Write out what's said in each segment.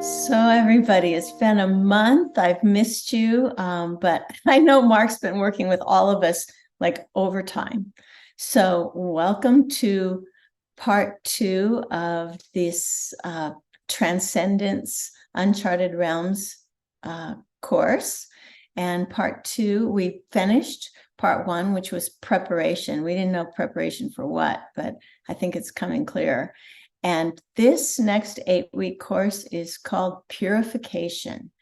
So everybody, it's been a month. I've missed you, but I know Mark's been working with all of us like overtime. So welcome to part 2 of this Transcendence Uncharted Realms course. And part 2, we finished part 1, which was preparation. We didn't know preparation for what, but I think it's coming clearer. And this next 8-week course is called Purification.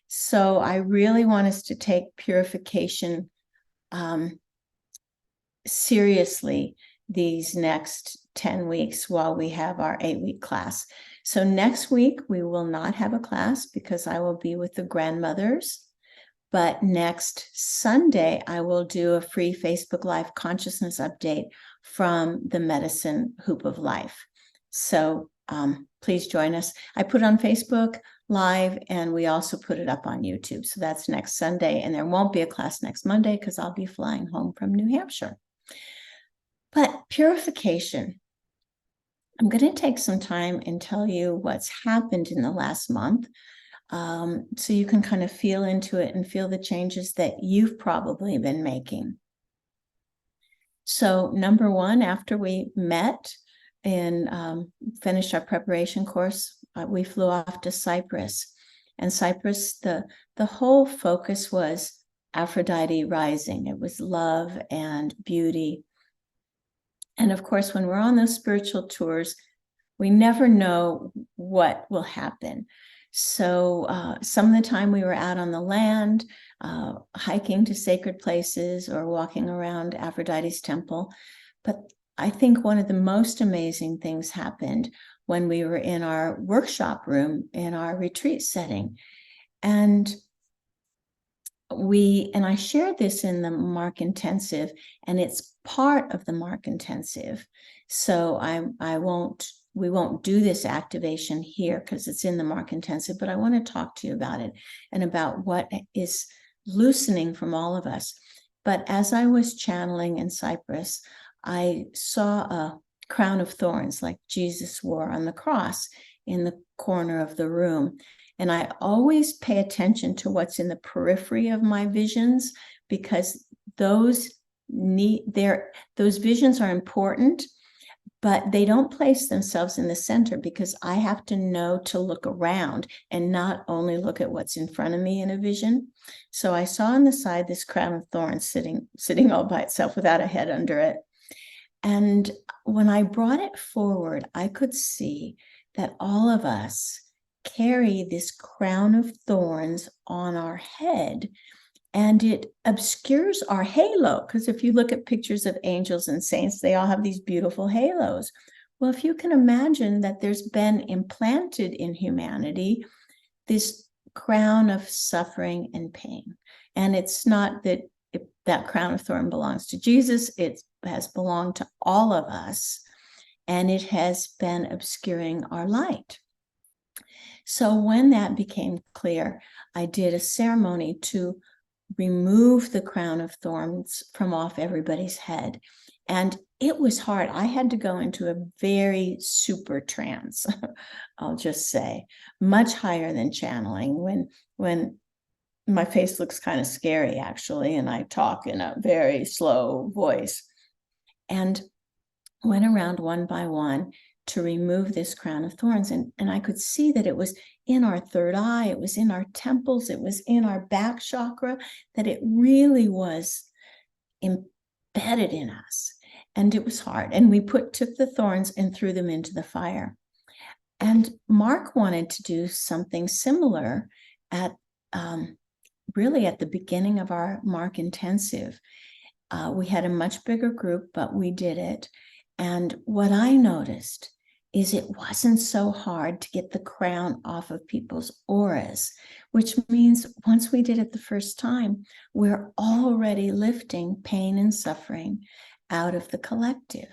So I really want us to take purification seriously these next 10 weeks while we have our 8-week class. So next week, we will not have a class because I will be with the grandmothers. But next Sunday, I will do a free Facebook Live consciousness update from the Medicine Hoop of Life. So please join us. I put it on Facebook Live, and we also put it up on YouTube. So that's next Sunday, and there won't be a class next Monday because I'll be flying home from New Hampshire. But purification, I'm going to take some time and tell you what's happened in the last month, so you can kind of feel into it and feel the changes that you've probably been making. So number one, after we met and finished our preparation course, we flew off to Cyprus. And Cyprus, the whole focus was Aphrodite rising. It was love and beauty. And of course, when we're on those spiritual tours, we never know what will happen. So some of the time we were out on the land, hiking to sacred places or walking around Aphrodite's temple. But I think one of the most amazing things happened when we were in our workshop room in our retreat setting. And I shared this in the Mark Intensive, and it's part of the Mark Intensive. So we won't do this activation here because it's in the Mark Intensive, but I want to talk to you about it and about what is loosening from all of us. But as I was channeling in Cyprus, I saw a crown of thorns like Jesus wore on the cross in the corner of the room. And I always pay attention to what's in the periphery of my visions, because those visions are important, but they don't place themselves in the center because I have to know to look around and not only look at what's in front of me in a vision. So I saw on the side this crown of thorns sitting all by itself without a head under it. And when I brought it forward, I could see that all of us carry this crown of thorns on our head, and it obscures our halo. Because if you look at pictures of angels and saints, they all have these beautiful halos. Well, if you can imagine that there's been implanted in humanity this crown of suffering and pain. And it's not that that crown of thorn belongs to Jesus. It has belonged to all of us, and it has been obscuring our light. So when that became clear, I did a ceremony to remove the crown of thorns from off everybody's head. And it was hard. I had to go into a very super trance, I'll just say, much higher than channeling, when my face looks kind of scary, actually, and I talk in a very slow voice. And went around one by one to remove this crown of thorns. And I could see that it was in our third eye, it was in our temples, it was in our back chakra, that it really was embedded in us. And it was hard. And we took the thorns and threw them into the fire. And Mark wanted to do something similar really at the beginning of our Mark Intensive. We had a much bigger group, but we did it. And what I noticed is it wasn't so hard to get the crown off of people's auras, which means once we did it the first time, we're already lifting pain and suffering out of the collective.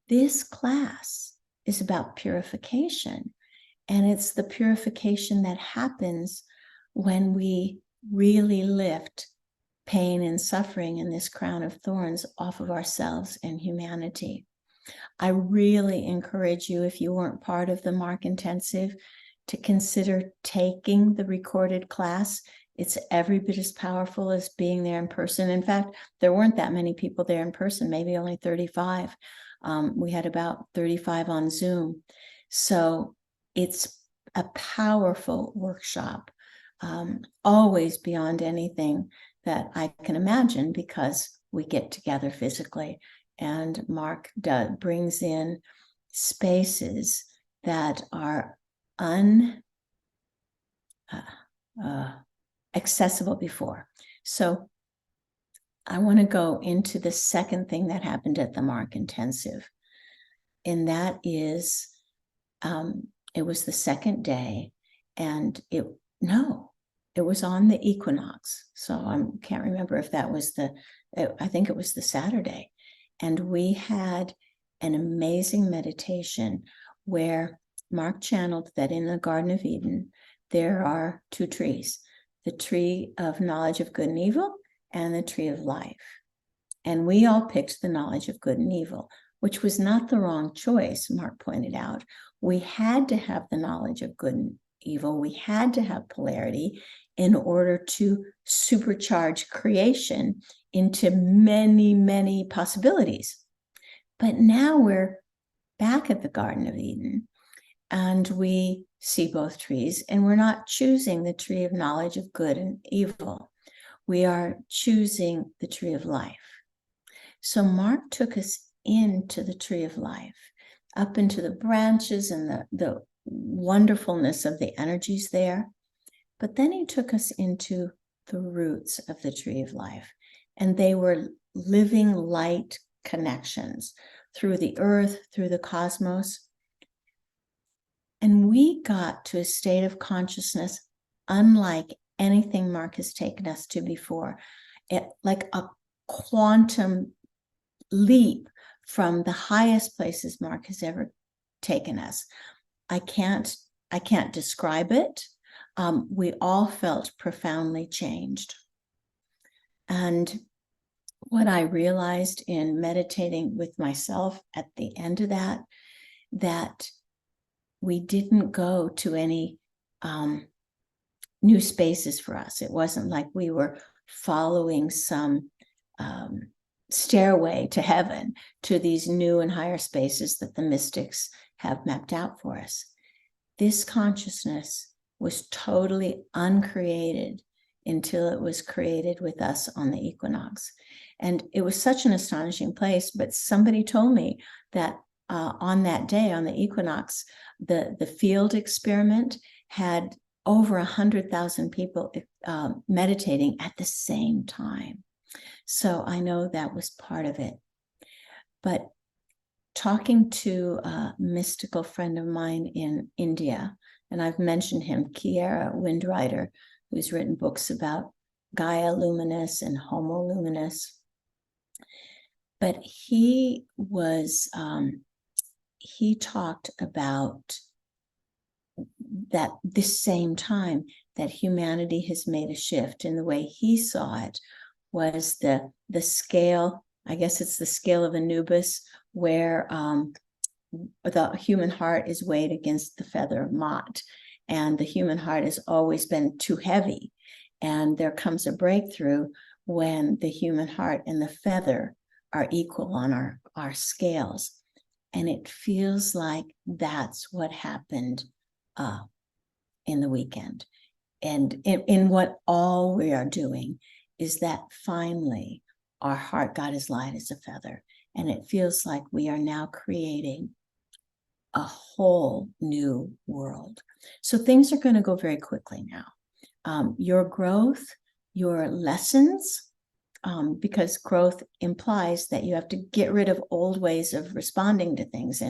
This class is about purification, and it's the purification that happens when we really lift pain and suffering and this crown of thorns off of ourselves and humanity. I really encourage you, if you weren't part of the Mark Intensive, to consider taking the recorded class. It's every bit as powerful as being there in person. In fact, there weren't that many people there in person, maybe only 35. We had about 35 on Zoom. So it's a powerful workshop, always beyond anything that I can imagine, because we get together physically. And Mark brings in spaces that are accessible before. So I want to go into the second thing that happened at the Mark Intensive. And that is, it was the second day, and it was on the equinox. So I can't remember if that was I think it was the Saturday. And we had an amazing meditation where Mark channeled that in the Garden of Eden, there are two trees, the tree of knowledge of good and evil and the tree of life. And we all picked the knowledge of good and evil, which was not the wrong choice, Mark pointed out. We had to have the knowledge of good and evil. We had to have polarity in order to supercharge creation into many, many possibilities. But now we're back at the Garden of Eden, and we see both trees, and we're not choosing the tree of knowledge of good and evil. We are choosing the tree of life. So Mark took us into the tree of life, up into the branches and the wonderfulness of the energies there. But then he took us into the roots of the tree of life, and they were living light connections through the earth, through the cosmos. And we got to a state of consciousness unlike anything Mark has taken us to before. Like a quantum leap from the highest places Mark has ever taken us. I can't describe it. We all felt profoundly changed. And what I realized in meditating with myself at the end of that we didn't go to any new spaces for us. It wasn't like we were following some stairway to heaven, to these new and higher spaces that the mystics have mapped out for us. This consciousness was totally uncreated until it was created with us on the equinox. And it was such an astonishing place, but somebody told me that on that day, on the equinox, the field experiment had over 100,000 people meditating at the same time. So I know that was part of it. But talking to a mystical friend of mine in India, and I've mentioned him, Kiera Windrider, who's written books about Gaia Luminous and Homo Luminous. But he talked about that this same time that humanity has made a shift, in the way he saw it was the scale, I guess it's the scale of Anubis, where the human heart is weighed against the feather of Ma'at, and the human heart has always been too heavy. And there comes a breakthrough when the human heart and the feather are equal on our scales. And it feels like that's what happened in the weekend. And in what all we are doing is that finally our heart got as light as a feather. And it feels like we are now creating a whole new world. So things are going to go very quickly now. Your growth, your lessons, because growth implies that you have to get rid of old ways of responding to things.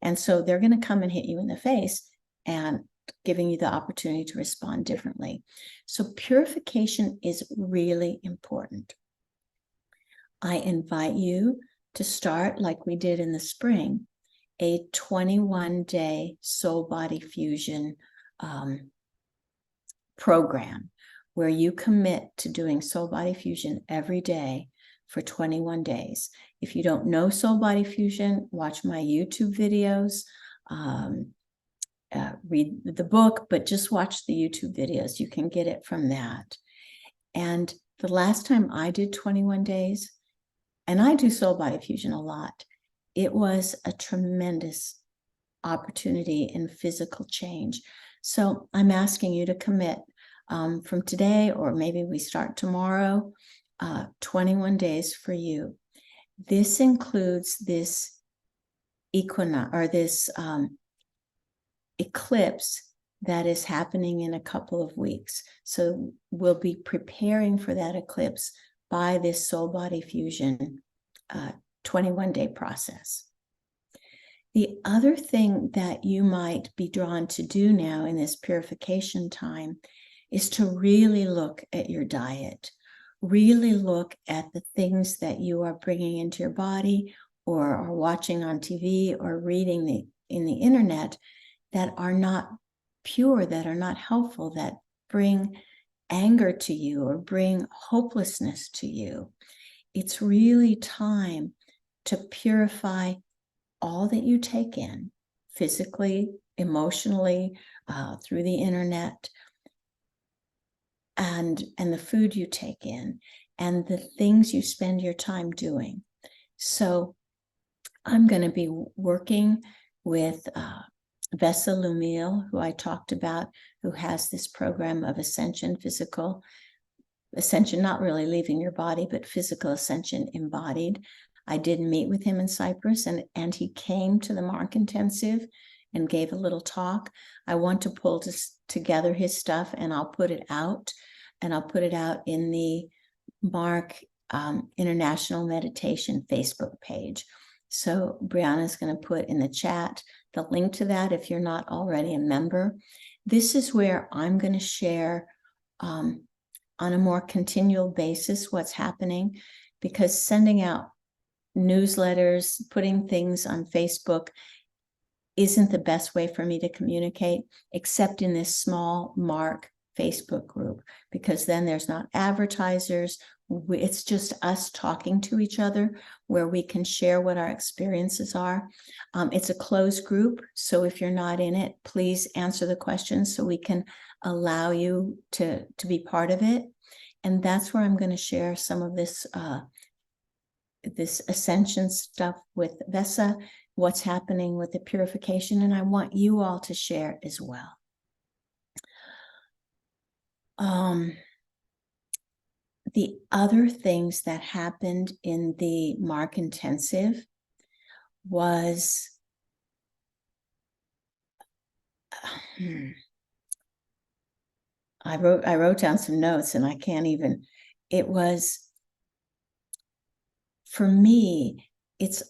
And so they're going to come and hit you in the face and giving you the opportunity to respond differently. So purification is really important. I invite you to start, like we did in the spring, a 21-day soul-body fusion program, where you commit to doing soul-body fusion every day for 21 days. If you don't know soul-body fusion, watch my YouTube videos. read the book, but just watch the YouTube videos. You can get it from that. And the last time I did 21 days, and I do soul body fusion a lot, it was a tremendous opportunity in physical change. So I'm asking you to commit from today, or maybe we start tomorrow, 21 days for you. This includes this equinox, or this eclipse that is happening in a couple of weeks. So we'll be preparing for that eclipse by this soul body fusion 21-day process. The other thing that you might be drawn to do now in this purification time is to really look at your diet, really look at the things that you are bringing into your body, or are watching on TV, or reading in the internet, that are not pure, that are not helpful, that bring anger to you or bring hopelessness to you. It's really time to purify all that you take in, physically, emotionally, through the internet, and the food you take in, and the things you spend your time doing. So I'm going to be working with Vesa Lumil, who I talked about, who has this program of ascension, physical ascension, not really leaving your body, but physical ascension embodied. I did meet with him in Cyprus, and he came to the Mark Intensive and gave a little talk. I want to pull together his stuff, and I'll put it out, and I'll put it out in the Mark International Meditation Facebook page. So Brianna's going to put in the chat the link to that if you're not already a member. This is where I'm going to share on a more continual basis what's happening, because sending out newsletters, putting things on Facebook isn't the best way for me to communicate, except in this small Mark Facebook group, because then there's not advertisers. It's just us talking to each other, where we can share what our experiences are. It's a closed group, so if you're not in it, please answer the questions so we can allow you to be part of it. And that's where I'm going to share some of this this ascension stuff with Vesa, what's happening with the purification, and I want you all to share as well. The other things that happened in the Mark Intensive was I wrote down some notes, and I can't even. It was, for me, it's,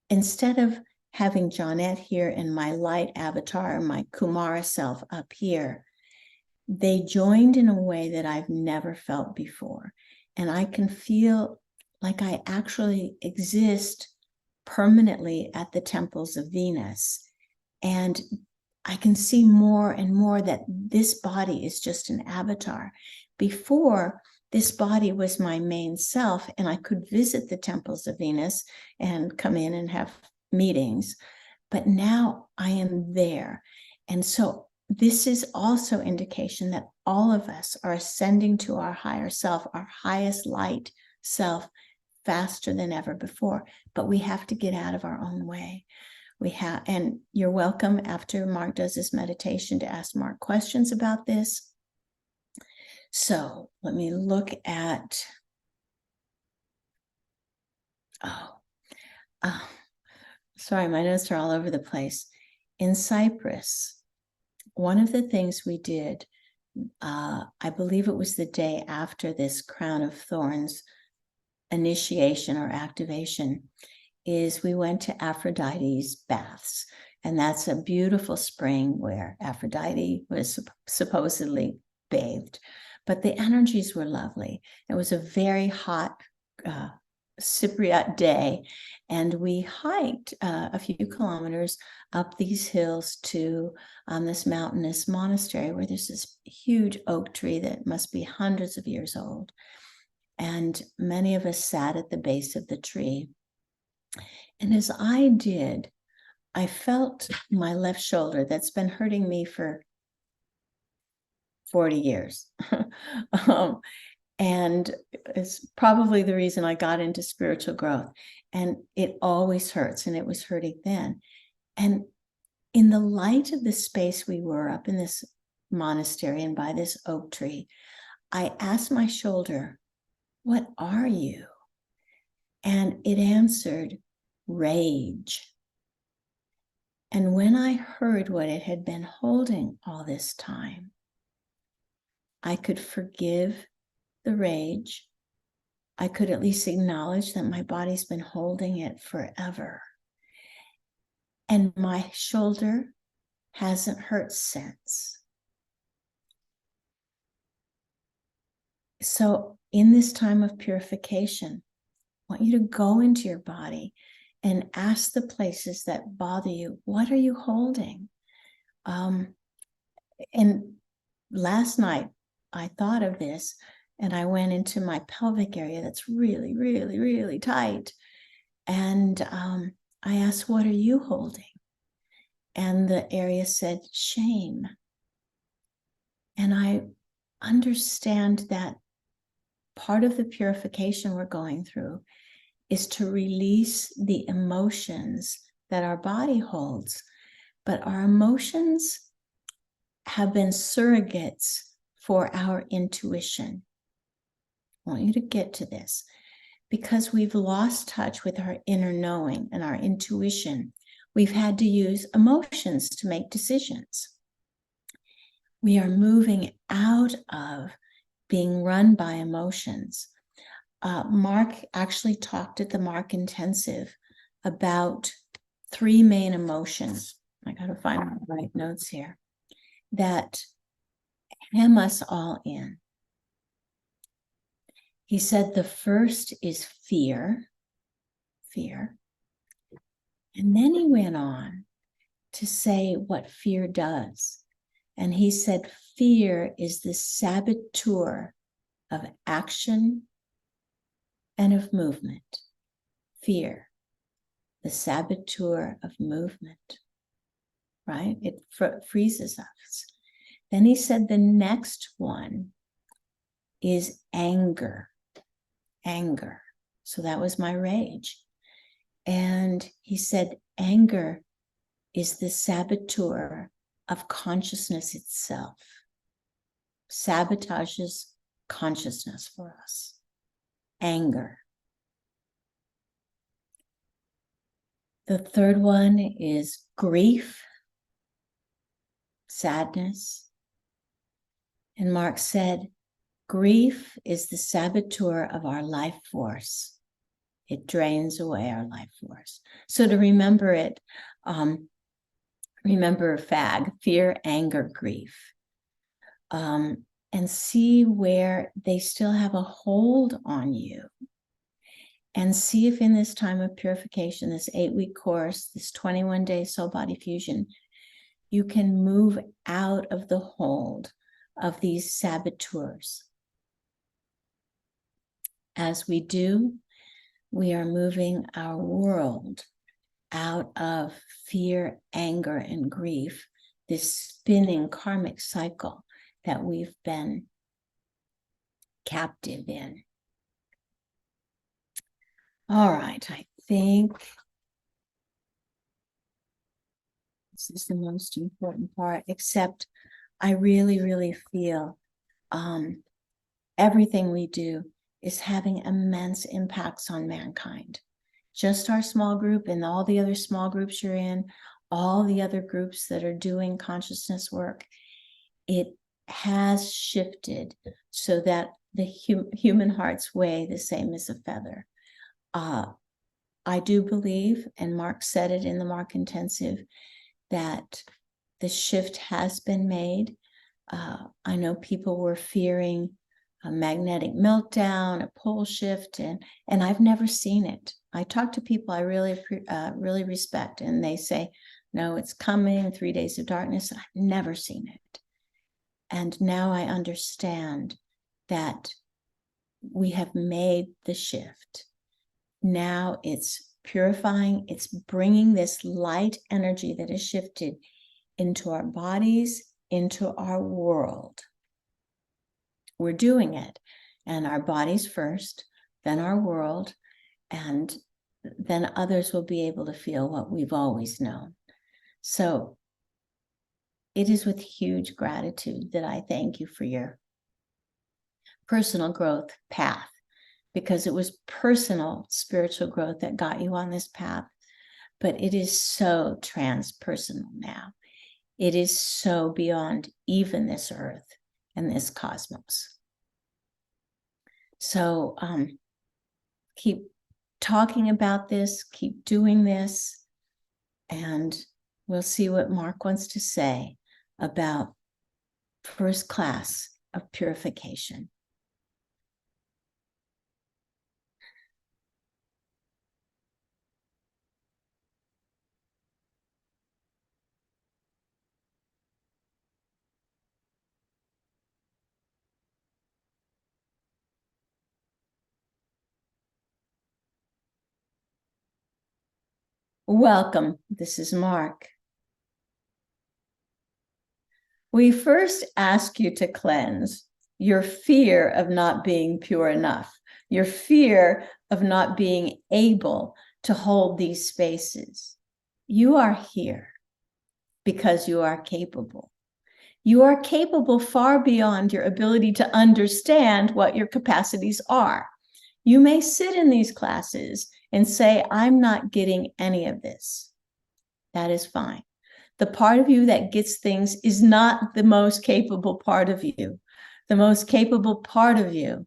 instead of having Johnette here and my light avatar, my Kumara self up here, they joined in a way that I've never felt before. And I can feel like I actually exist permanently at the temples of Venus. And I can see more and more that this body is just an avatar. Before, this body was my main self, and I could visit the temples of Venus and come in and have meetings. But now I am there. And so this is also indication that all of us are ascending to our higher self, our highest light self, faster than ever before. But we have to get out of our own way. And you're welcome, after Mark does this meditation, to ask Mark questions about this. So let me look at, sorry, my notes are all over the place. In Cyprus, one of the things we did, I believe it was the day after this Crown of Thorns initiation or activation, is we went to Aphrodite's baths. And that's a beautiful spring where Aphrodite was supposedly bathed. But the energies were lovely. It was a very hot Cypriot day. And we hiked a few kilometers up these hills to this mountainous monastery, where there's this huge oak tree that must be hundreds of years old. And many of us sat at the base of the tree. And as I did, I felt my left shoulder that's been hurting me for 40 years. And it's probably the reason I got into spiritual growth. And it always hurts, and it was hurting then. And in the light of the space we were up in this monastery and by this oak tree, I asked my shoulder, "What are you?" And it answered, "Rage." And when I heard what it had been holding all this time, I could forgive the rage. I could at least acknowledge that my body's been holding it forever. And my shoulder hasn't hurt since. So in this time of purification, I want you to go into your body and ask the places that bother you, what are you holding? And last night, I thought of this, and I went into my pelvic area that's really, really, really tight. And I asked, "What are you holding?" And the area said, "Shame." And I understand that part of the purification we're going through is to release the emotions that our body holds. But our emotions have been surrogates for our intuition. I want you to get to this. Because we've lost touch with our inner knowing and our intuition, we've had to use emotions to make decisions. We are moving out of being run by emotions. Mark actually talked at the Mark Intensive about 3 main emotions. I got to find my right notes here that hem us all in. He said the first is fear. And then he went on to say what fear does. And he said fear is the saboteur of action and of movement. Fear, the saboteur of movement, right? It freezes us. Then he said the next one is anger. So that was my rage. And he said anger is the saboteur of consciousness itself. Sabotages consciousness for us. Anger. The third one is grief, sadness. And Mark said, grief is the saboteur of our life force. It drains away our life force. So to remember it, remember FAG, fear, anger, grief. And see where they still have a hold on you. And see if in this time of purification, this 8-week course, this 21-day soul body fusion, you can move out of the hold of these saboteurs. As we do, we are moving our world out of fear, anger, and grief, this spinning karmic cycle that we've been captive in. All right, I think this is the most important part, except I really, really feel everything we do is having immense impacts on mankind. Just our small group and all the other small groups you're in, all the other groups that are doing consciousness work, it has shifted so that the human hearts weigh the same as a feather. I do believe, and Mark said it in the Mark Intensive, that the shift has been made. I know people were fearing a magnetic meltdown, a pole shift, and I've never seen it. I talk to people I really respect, and they say, no, it's coming, 3 days of darkness. I've never seen it. And now I understand that we have made the shift. Now it's purifying, it's bringing this light energy that is shifted into our bodies, into our world. We're doing it, and our bodies first, then our world, and then others will be able to feel what we've always known. So it is with huge gratitude that I thank you for your personal growth path, because it was personal spiritual growth that got you on this path, but it is so transpersonal now. It is so beyond even this earth and this cosmos. So keep talking about this, keep doing this, and we'll see what Mark wants to say about first class of purification. Welcome, this is Mark. We first ask you to cleanse your fear of not being pure enough, your fear of not being able to hold these spaces. You are here because you are capable. You are capable far beyond your ability to understand what your capacities are. You may sit in these classes and say, I'm not getting any of this. That is fine. The part of you that gets things is not the most capable part of you. The most capable part of you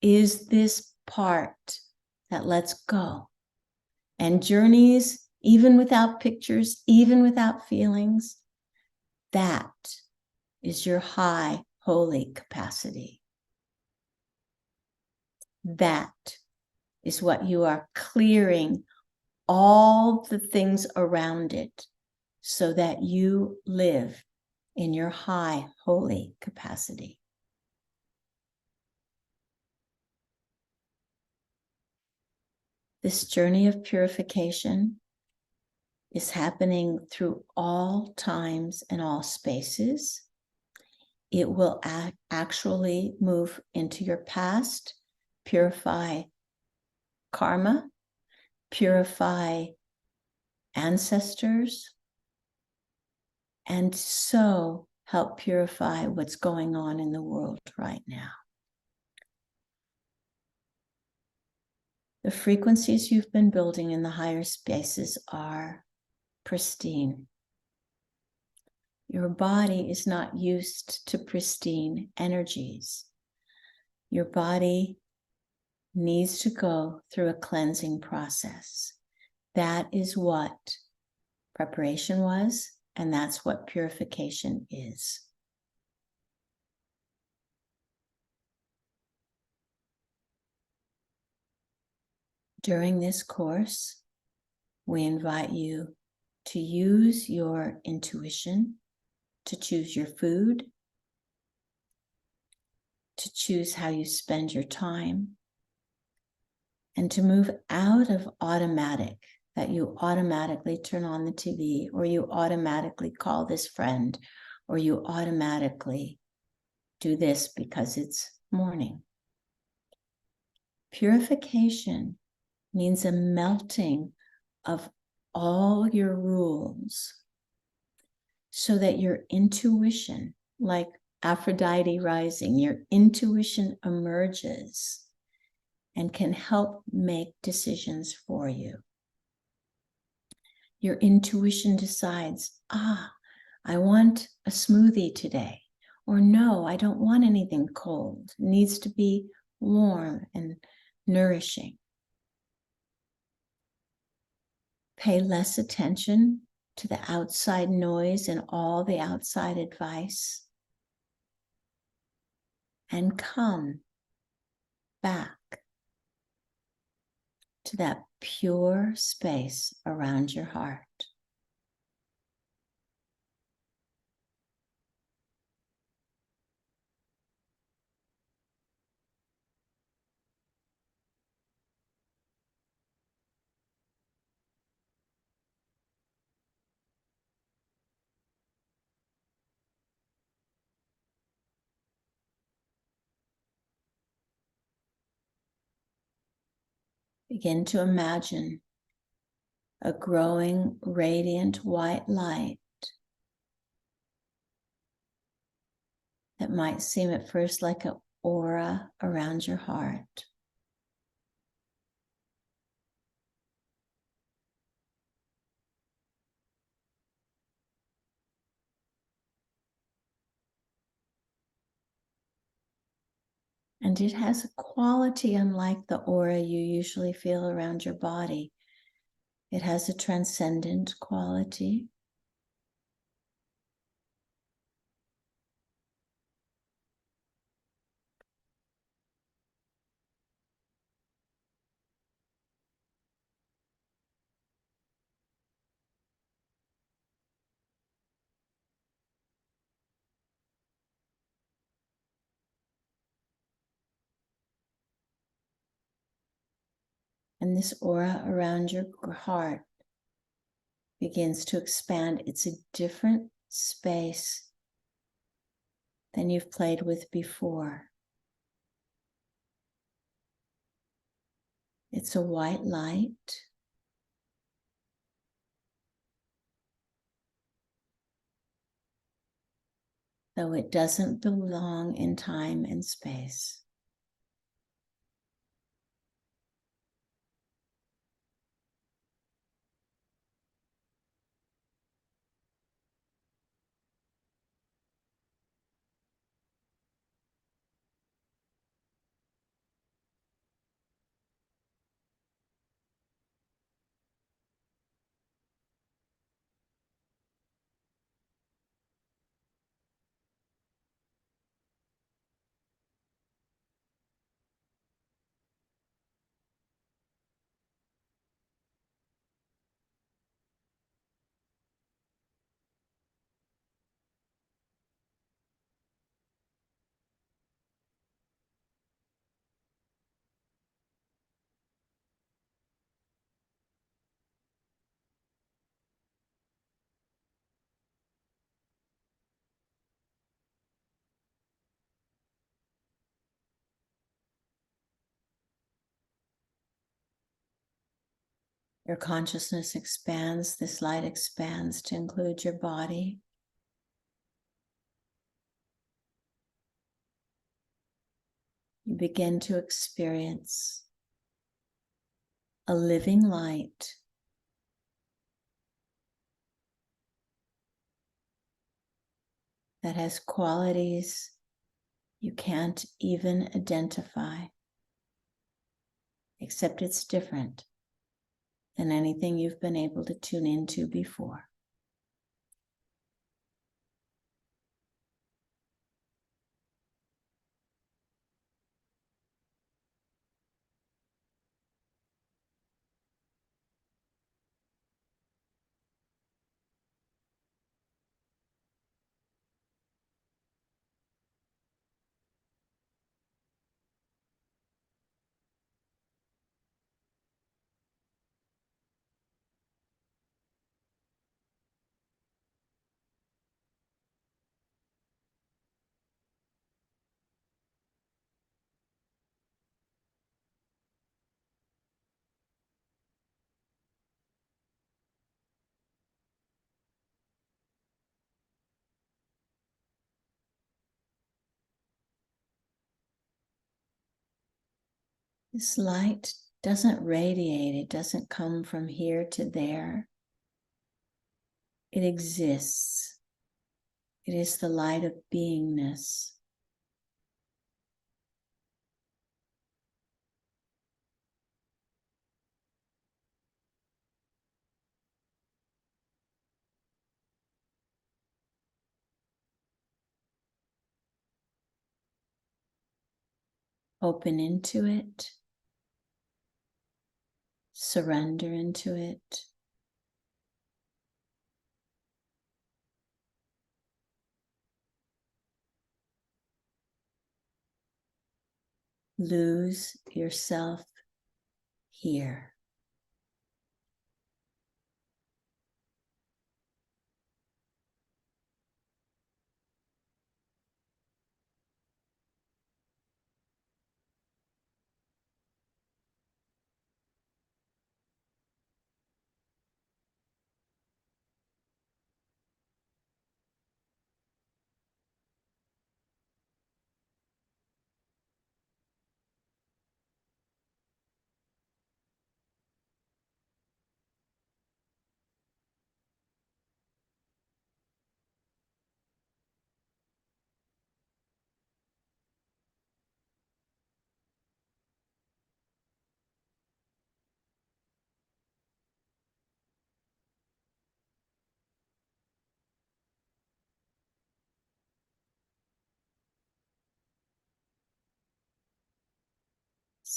is this part that lets go and journeys, even without pictures, even without feelings. That is your high, holy capacity. That is what you are clearing all the things around it so that you live in your high, holy capacity. This journey of purification is happening through all times and all spaces. It will actually move into your past, purify karma, purify ancestors, and so help purify what's going on in the world right now. The frequencies you've been building in the higher spaces are pristine. Your body is not used to pristine energies. Your body needs to go through a cleansing process. That is what preparation was, and that's what purification is. During this course, we invite you to use your intuition to choose your food, to choose how you spend your time, and to move out of automatic, that you automatically turn on the TV, or you automatically call this friend, or you automatically do this because it's morning. Purification means a melting of all your rules so that your intuition, like Aphrodite rising, your intuition emerges and can help make decisions for you. Your intuition decides, I want a smoothie today, or no, I don't want anything cold. It needs to be warm and nourishing. Pay less attention to the outside noise and all the outside advice, and come back to that pure space around your heart. Begin to imagine a growing, radiant white light that might seem at first like an aura around your heart. And it has a quality unlike the aura you usually feel around your body. It has a transcendent quality. And this aura around your heart begins to expand. It's a different space than you've played with before. It's a white light. Though it doesn't belong in time and space. Your consciousness expands, this light expands to include your body. You begin to experience a living light that has qualities you can't even identify, except it's different than anything you've been able to tune into before. This light doesn't radiate, it doesn't come from here to there. It exists. It is the light of beingness. Open into it. Surrender into it. Lose yourself here.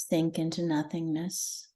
Sink into nothingness.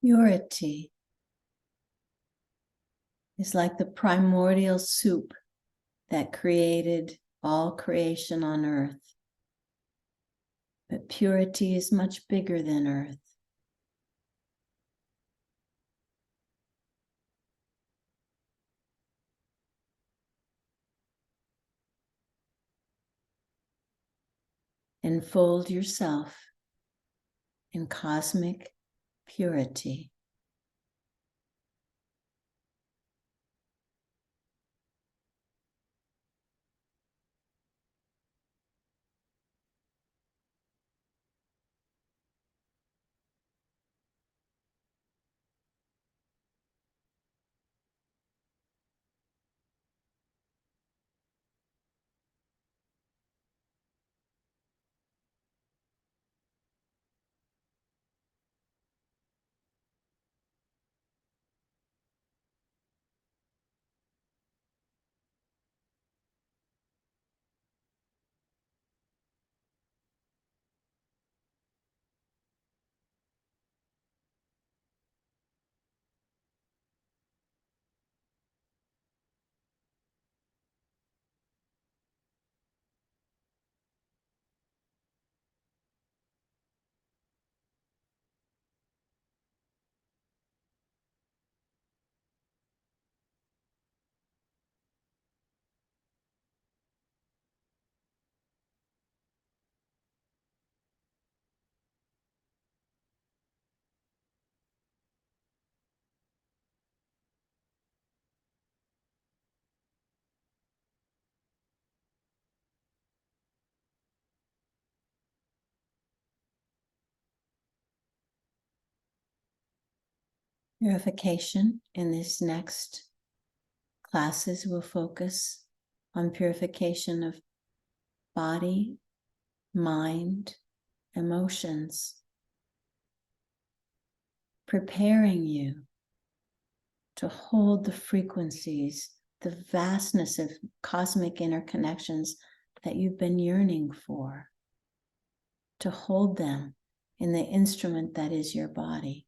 Purity is like the primordial soup that created all creation on earth. But purity is much bigger than earth. Enfold yourself in cosmic purity. Purification in these next classes will focus on purification of body, mind, emotions, preparing you to hold the frequencies, the vastness of cosmic interconnections that you've been yearning for, to hold them in the instrument that is your body.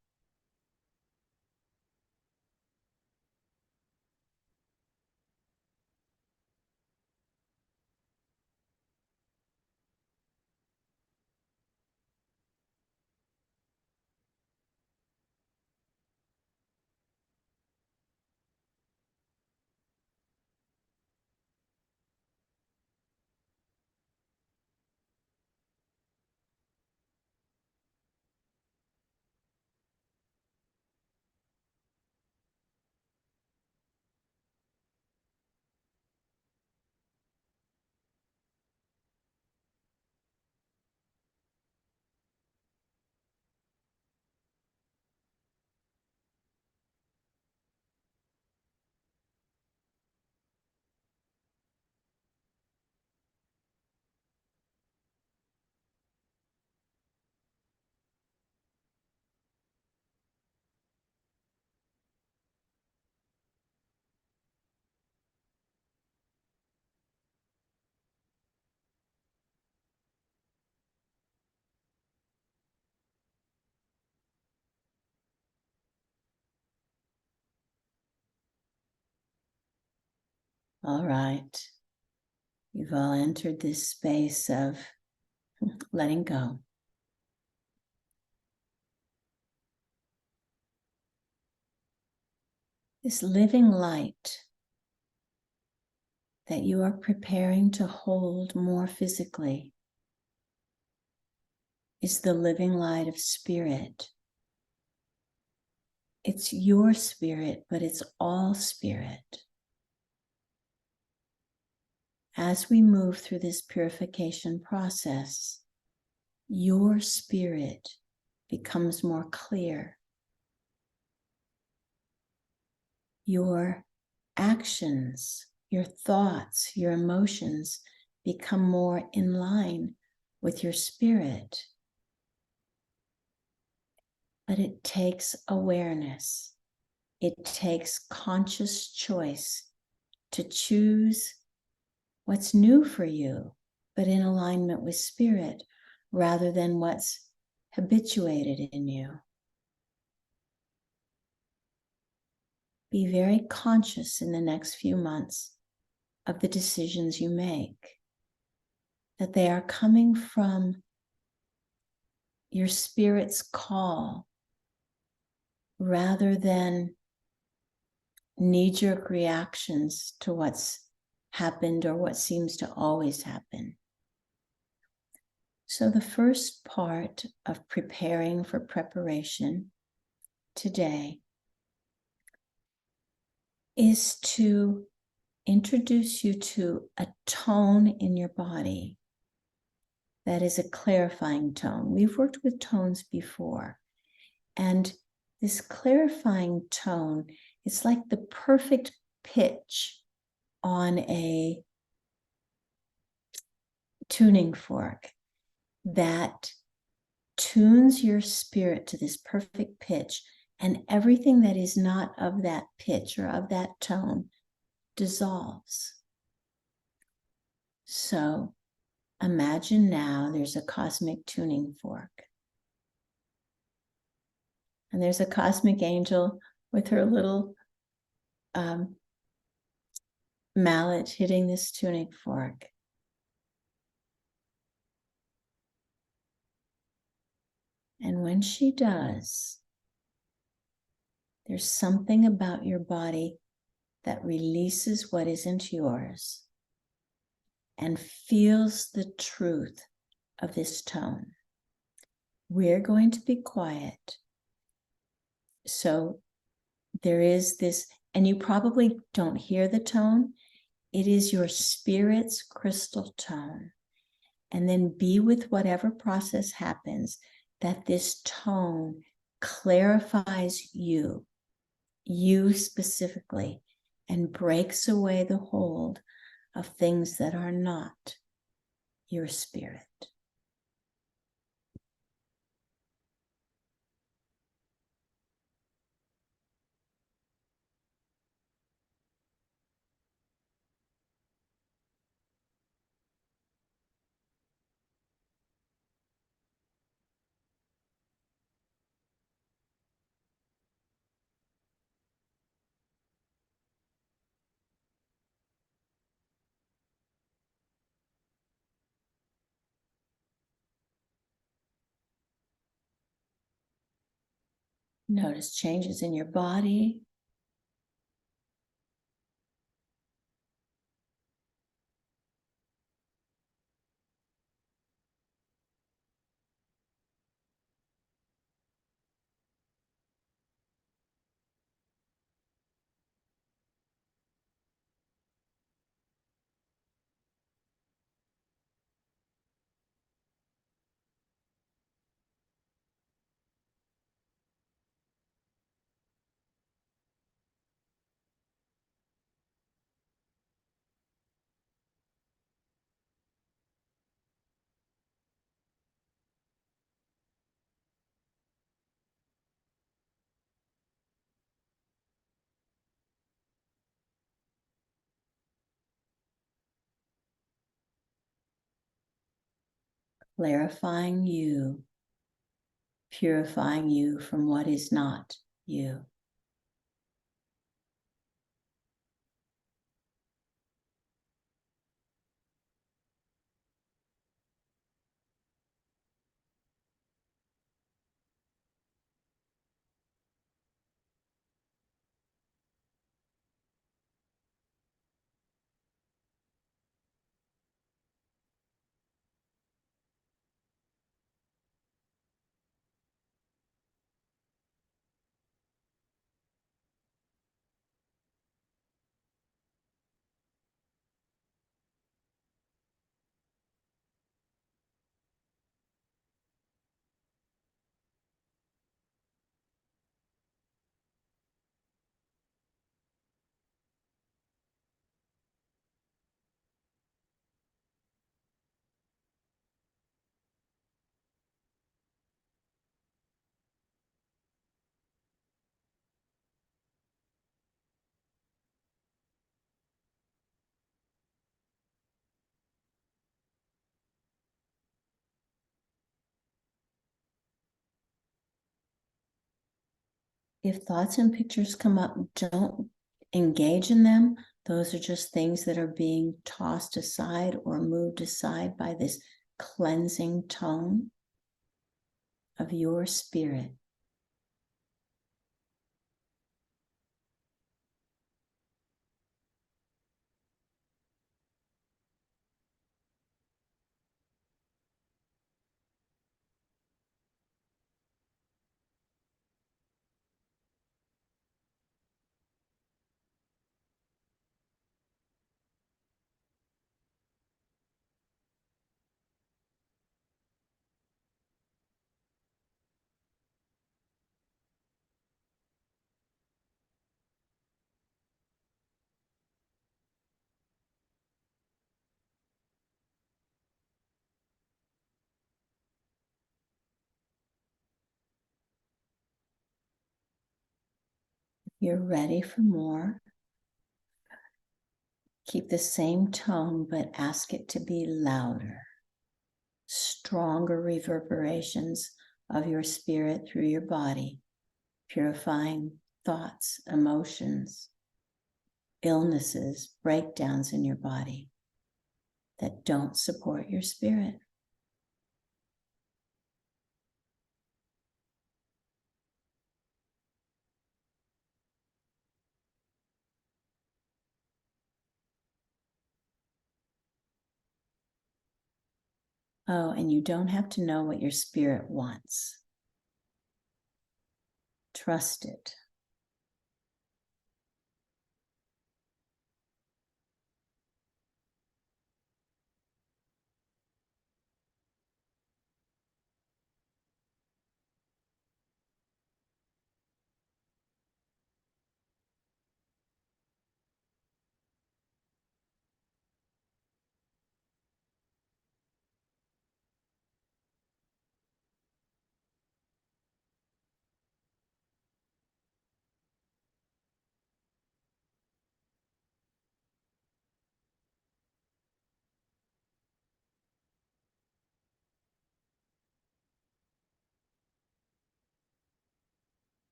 All right. You've all entered this space of letting go. This living light that you are preparing to hold more physically is the living light of spirit. It's your spirit, but it's all spirit. As we move through this purification process, your spirit becomes more clear. Your actions, your thoughts, your emotions become more in line with your spirit. But it takes awareness. It takes conscious choice to choose what's new for you, but in alignment with spirit, rather than what's habituated in you. Be very conscious in the next few months of the decisions you make, that they are coming from your spirit's call rather than knee-jerk reactions to what's happened or what seems to always happen. So the first part of preparing for preparation today is to introduce you to a tone in your body that is a clarifying tone. We've worked with tones before, and this clarifying tone, it's like the perfect pitch on a tuning fork that tunes your spirit to this perfect pitch, and everything that is not of that pitch or of that tone dissolves. So imagine now there's a cosmic tuning fork. And there's a cosmic angel with her little mallet hitting this tuning fork. And when she does, there's something about your body that releases what isn't yours and feels the truth of this tone. We're going to be quiet. So there is this, and you probably don't hear the tone. It is your spirit's crystal tone. And then be with whatever process happens, that this tone clarifies you specifically, and breaks away the hold of things that are not your spirit. Notice changes in your body. Clarifying you, purifying you from what is not you. If thoughts and pictures come up, don't engage in them. Those are just things that are being tossed aside or moved aside by this cleansing tone of your spirit. You're ready for more. Keep the same tone, but ask it to be louder. Stronger reverberations of your spirit through your body, purifying thoughts, emotions, illnesses, breakdowns in your body that don't support your spirit. Oh, and you don't have to know what your spirit wants. Trust it.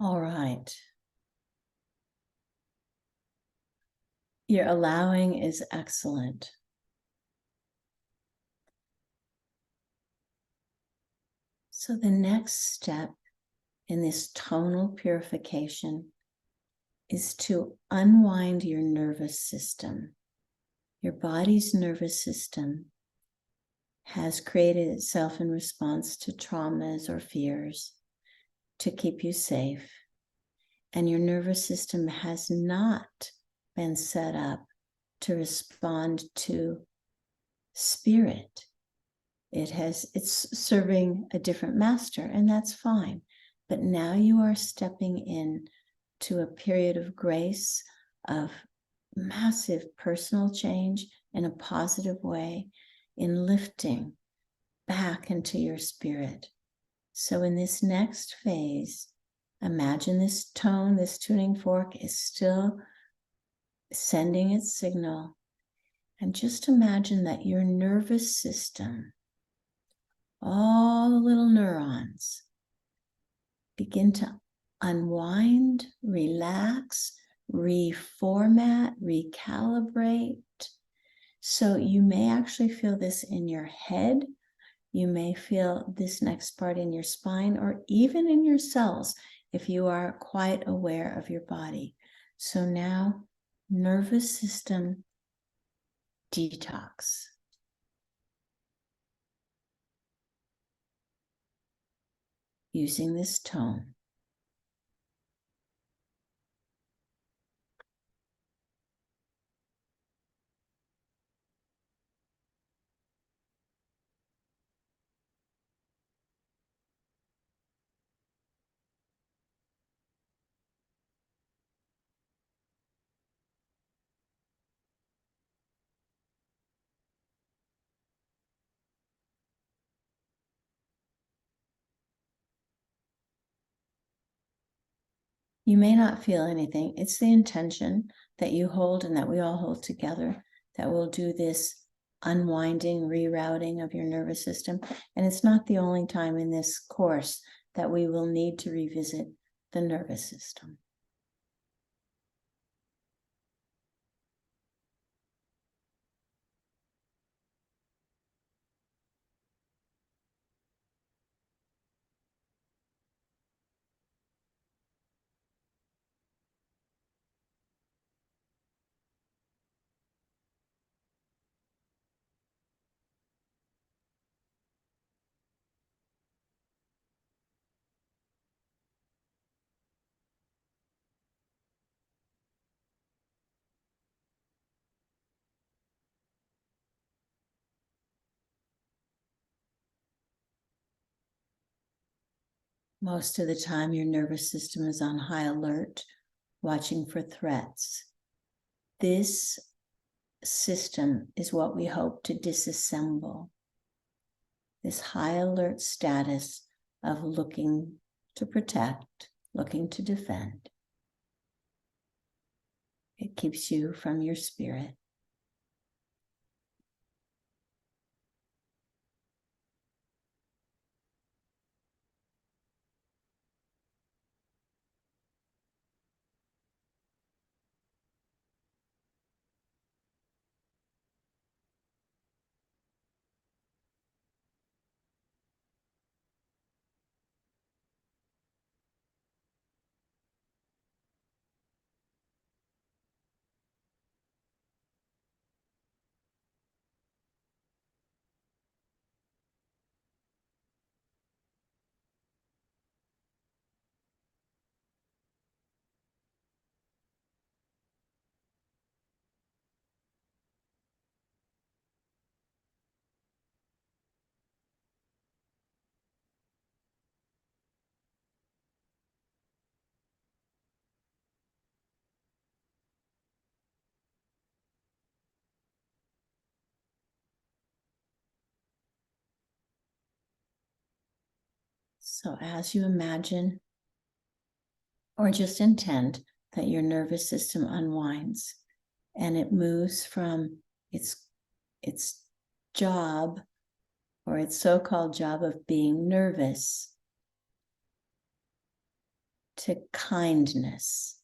All right. Your allowing is excellent. So the next step in this tonal purification is to unwind your nervous system. Your body's nervous system has created itself in response to traumas or fears to keep you safe. And your nervous system has not been set up to respond to spirit. It's serving a different master, and that's fine. But now you are stepping in to a period of grace, of massive personal change in a positive way, in lifting back into your spirit. So in this next phase, imagine this tone, this tuning fork is still sending its signal. And just imagine that your nervous system, all the little neurons, begin to unwind, relax, reformat, recalibrate. So you may actually feel this in your head. You may feel this next part in your spine or even in your cells. if you are quite aware of your body. So now, nervous system detox. Using this tone. You may not feel anything. It's the intention that you hold and that we all hold together that will do this unwinding, rerouting of your nervous system. And it's not the only time in this course that we will need to revisit the nervous system. Most of the time, your nervous system is on high alert, watching for threats. This system is what we hope to disassemble. This high alert status of looking to protect, looking to defend. It keeps you from your spirit. So as you imagine or just intend that your nervous system unwinds and it moves from its job or its so-called job of being nervous to kindness.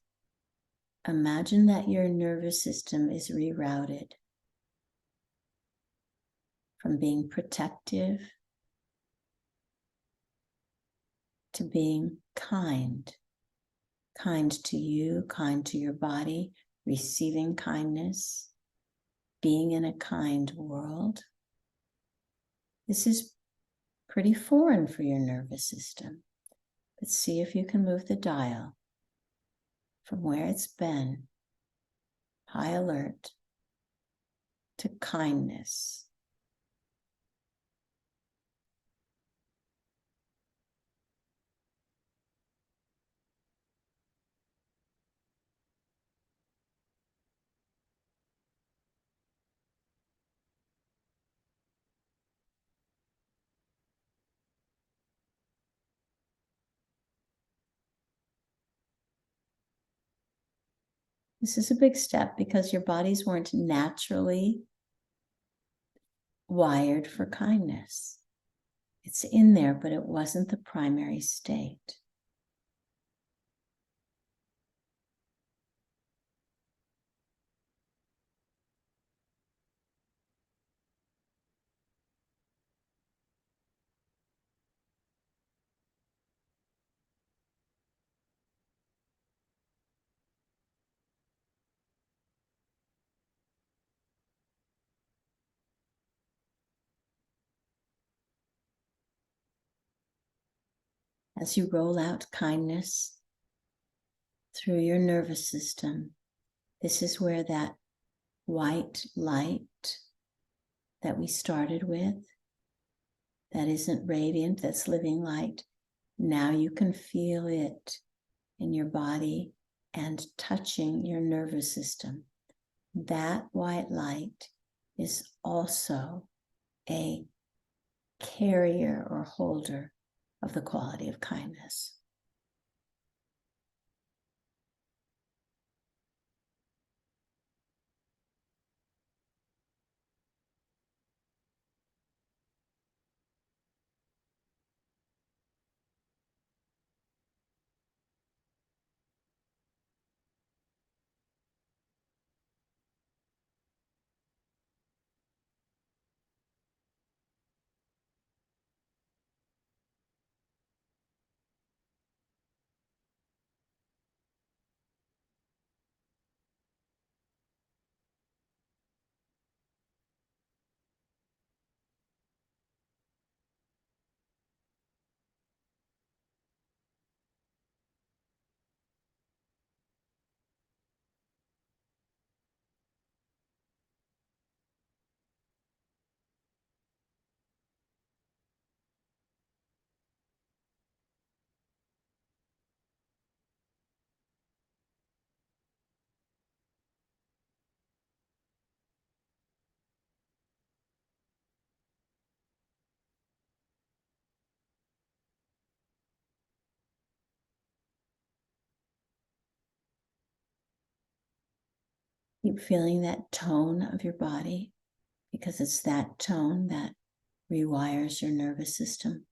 Imagine that your nervous system is rerouted from being protective to being kind. Kind to you, kind to your body, receiving kindness, being in a kind world. This is pretty foreign for your nervous system, but see if you can move the dial from where it's been, high alert, to kindness. This is a big step because your bodies weren't naturally wired for kindness. It's in there, but it wasn't the primary state. as you roll out kindness through your nervous system. This is where that white light that we started with, that isn't radiant, that's living light, now you can feel it in your body and touching your nervous system. That white light is also a carrier or holder of the quality of kindness. Keep feeling that tone of your body, because it's that tone that rewires your nervous system,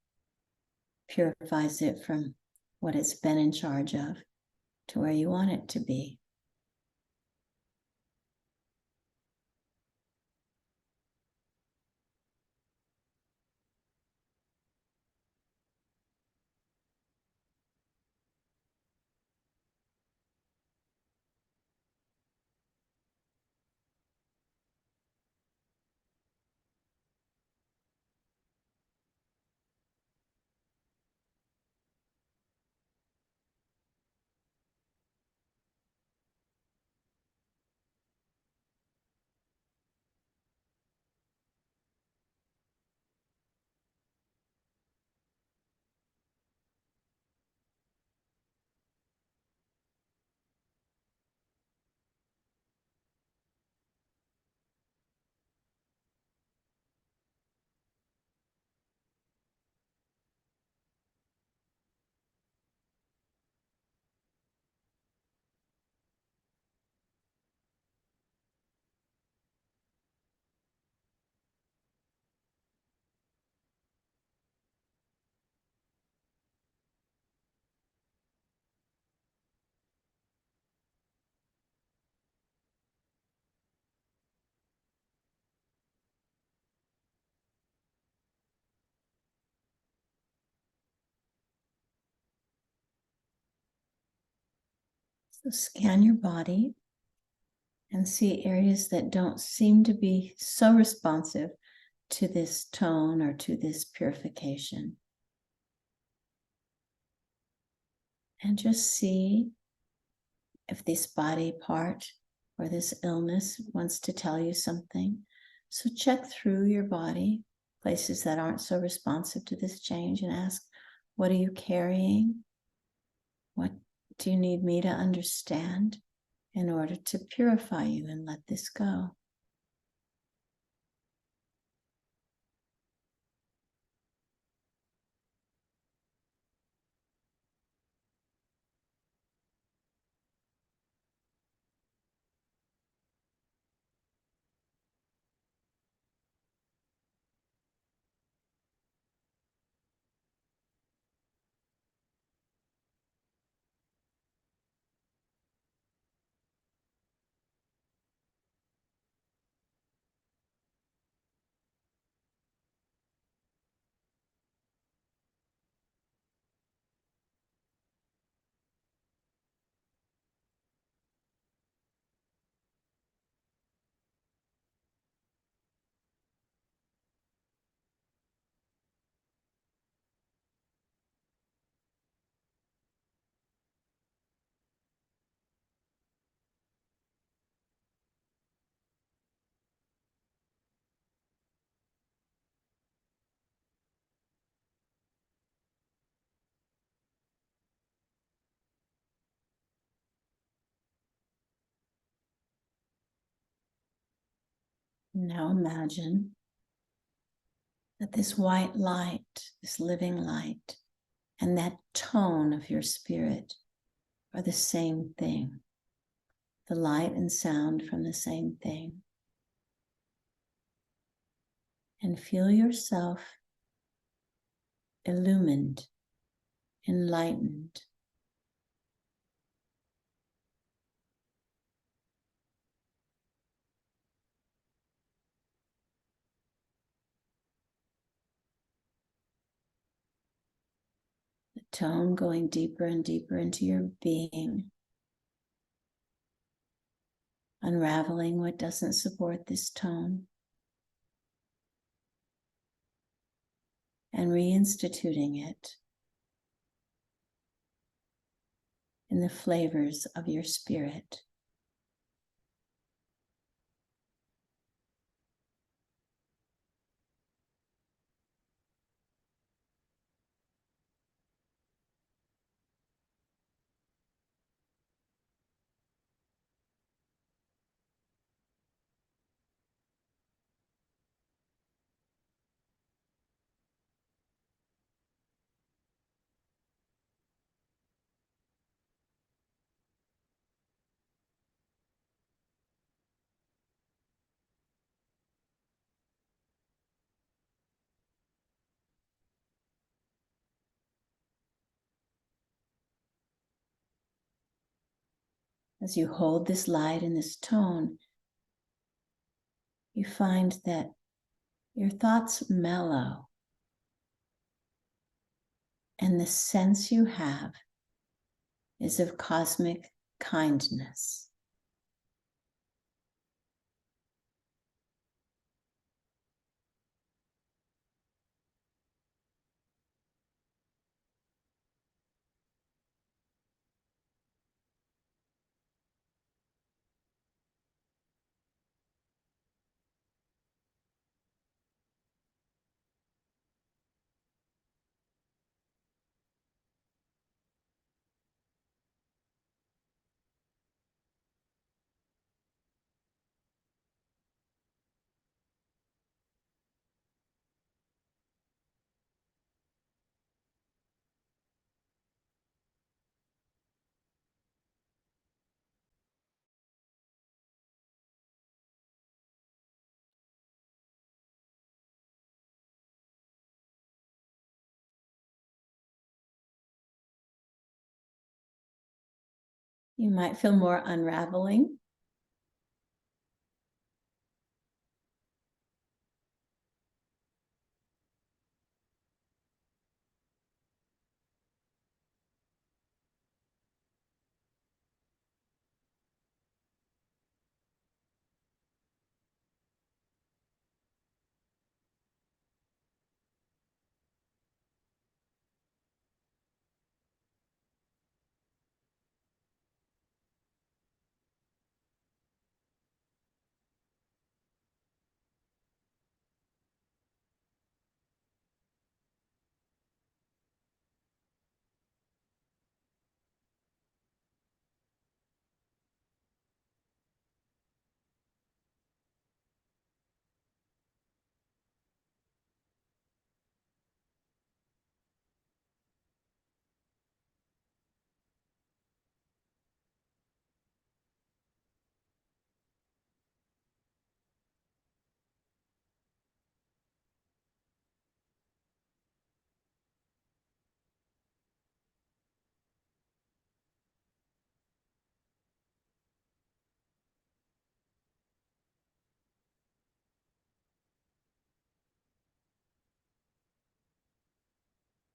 purifies it from what it's been in charge of to where you want it to be. So scan your body and see areas that don't seem to be so responsive to this tone or to this purification. And just see if this body part or this illness wants to tell you something. So check through your body, places that aren't so responsive to this change, and ask, what are you carrying? What do you need me to understand in order to purify you and let this go? Now imagine that this white light, this living light, and that tone of your spirit are the same thing. The light and sound from the same thing. And feel yourself illumined, enlightened. The tone going deeper and deeper into your being, unraveling what doesn't support this tone, and reinstituting it in the flavors of your spirit. As you hold this light and this tone, you find that your thoughts mellow, and the sense you have is of cosmic kindness. You might feel more unraveling.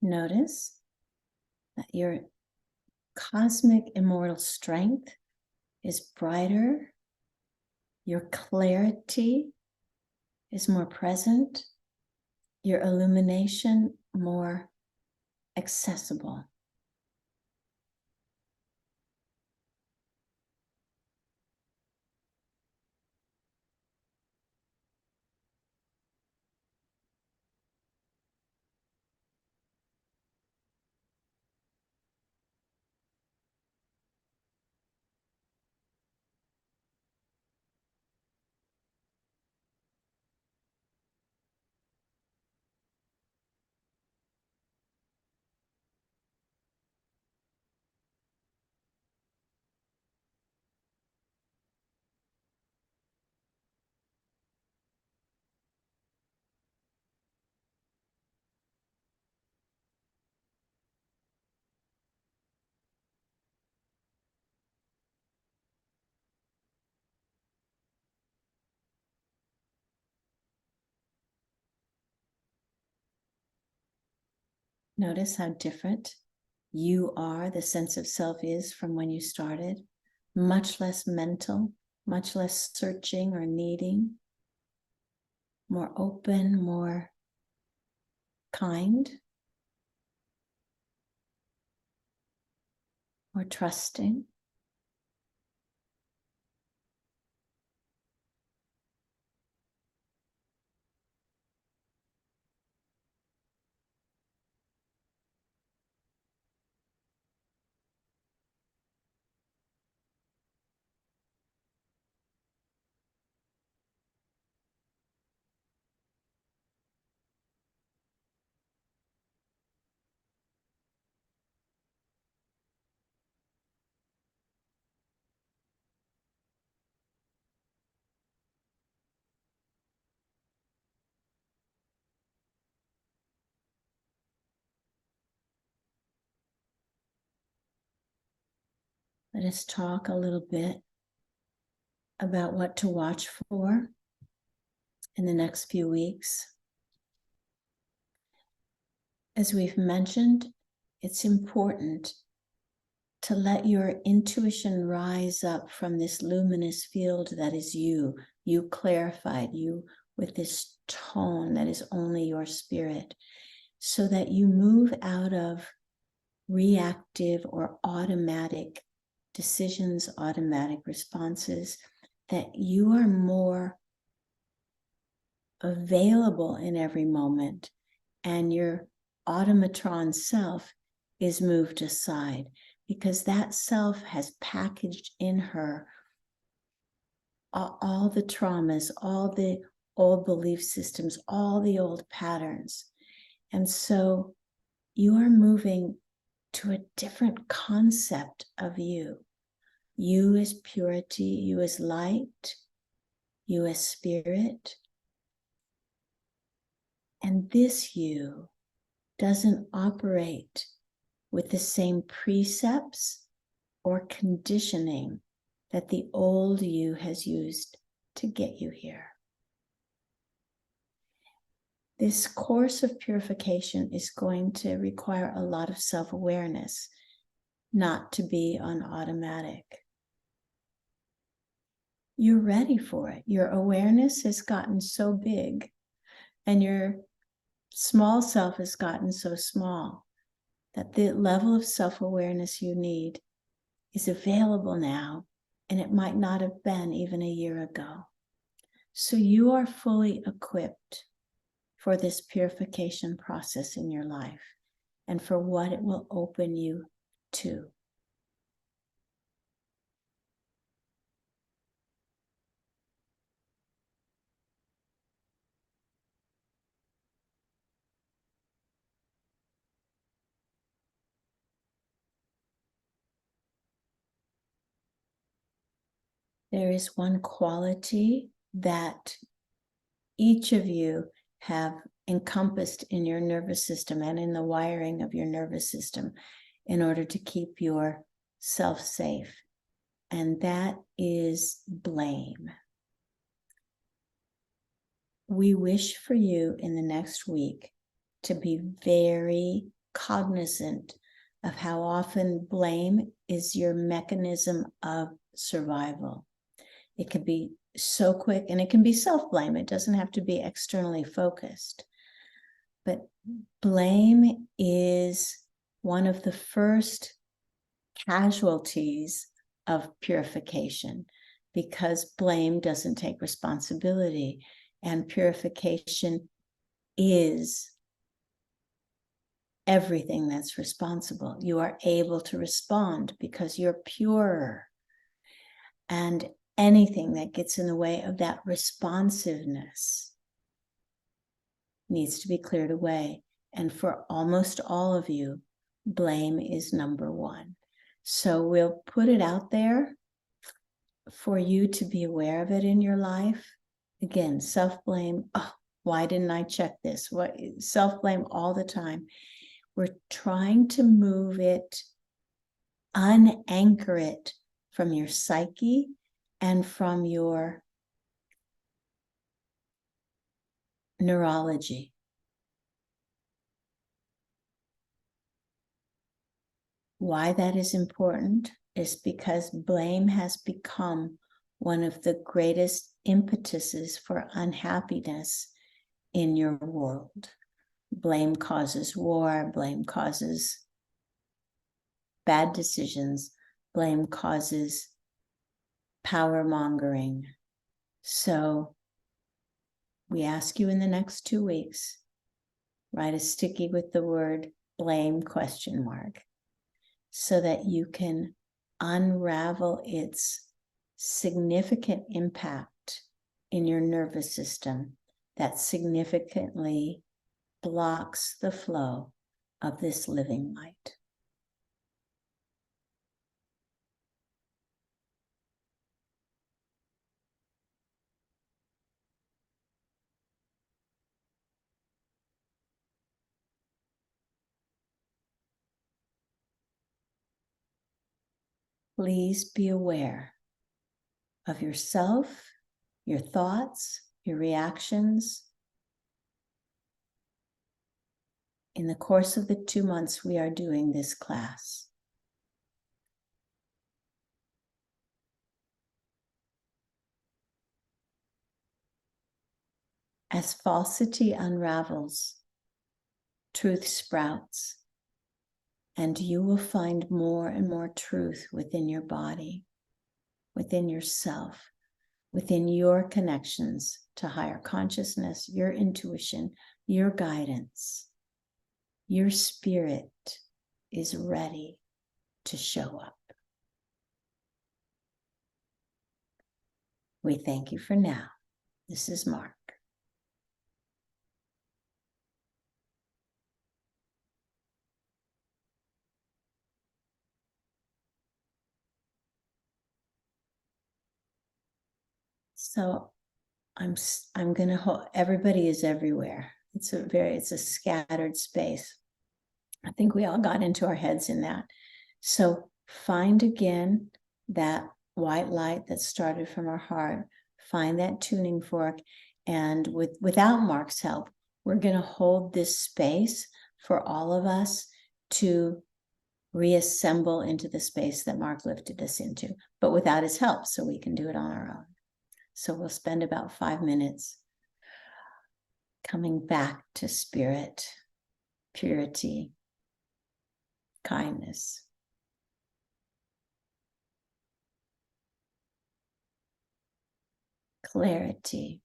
Notice that your cosmic immortal strength is brighter, your clarity is more present, your illumination more accessible. Notice how different you are, the sense of self is from when you started. Much less mental, much less searching or needing, more open, more kind, more trusting. Let us talk a little bit about what to watch for in the next few weeks. As we've mentioned, it's important to let your intuition rise up from this luminous field that is you clarified, you with this tone that is only your spirit, so that you move out of reactive or automatic decisions, automatic responses, that you are more available in every moment, and your automatron self is moved aside, because that self has packaged in her all the traumas, all the old belief systems, all the old patterns. And so you are moving to a different concept of you. You as purity, you as light, you as spirit. And this you doesn't operate with the same precepts or conditioning that the old you has used to get you here. This course of purification is going to require a lot of self-awareness, not to be on automatic. You're ready for it. Your awareness has gotten so big, and your small self has gotten so small, that the level of self-awareness you need is available now, and it might not have been even a year ago. So you are fully equipped for this purification process in your life and for what it will open you to. There is one quality that each of you have encompassed in your nervous system and in the wiring of your nervous system in order to keep yourself safe, and that is blame. We wish for you in the next week to be very cognizant of how often blame is your mechanism of survival. It can be so quick, and it can be self-blame. It doesn't have to be externally focused. But blame is one of the first casualties of purification, because blame doesn't take responsibility, and purification is everything that's responsible. You are able to respond because you're purer, and anything that gets in the way of that responsiveness needs to be cleared away. And for almost all of you, blame is number one. So we'll put it out there for you to be aware of it in your life. Again, self-blame. Oh, why didn't I check this? What, self-blame all the time. We're trying to move it, unanchor it from your psyche and from your neurology. Why that is important is because blame has become one of the greatest impetuses for unhappiness in your world. Blame causes war, blame causes bad decisions, blame causes power mongering. So we ask you in the next 2 weeks, write a sticky with the word blame ? So that you can unravel its significant impact in your nervous system that significantly blocks the flow of this living light. Please be aware of yourself, your thoughts, your reactions. In the course of the 2 months we are doing this class, as falsity unravels, truth sprouts, and you will find more and more truth within your body, within yourself, within your connections to higher consciousness, your intuition, your guidance. Your spirit is ready to show up. We thank you for now. This is Mark. So I'm going to hold, everybody is everywhere. It's a scattered space. I think we all got into our heads in that. So find again that white light that started from our heart. Find that tuning fork. And without Mark's help, we're going to hold this space for all of us to reassemble into the space that Mark lifted us into, but without his help, so we can do it on our own. So we'll spend about 5 minutes coming back to spirit, purity, kindness. Clarity.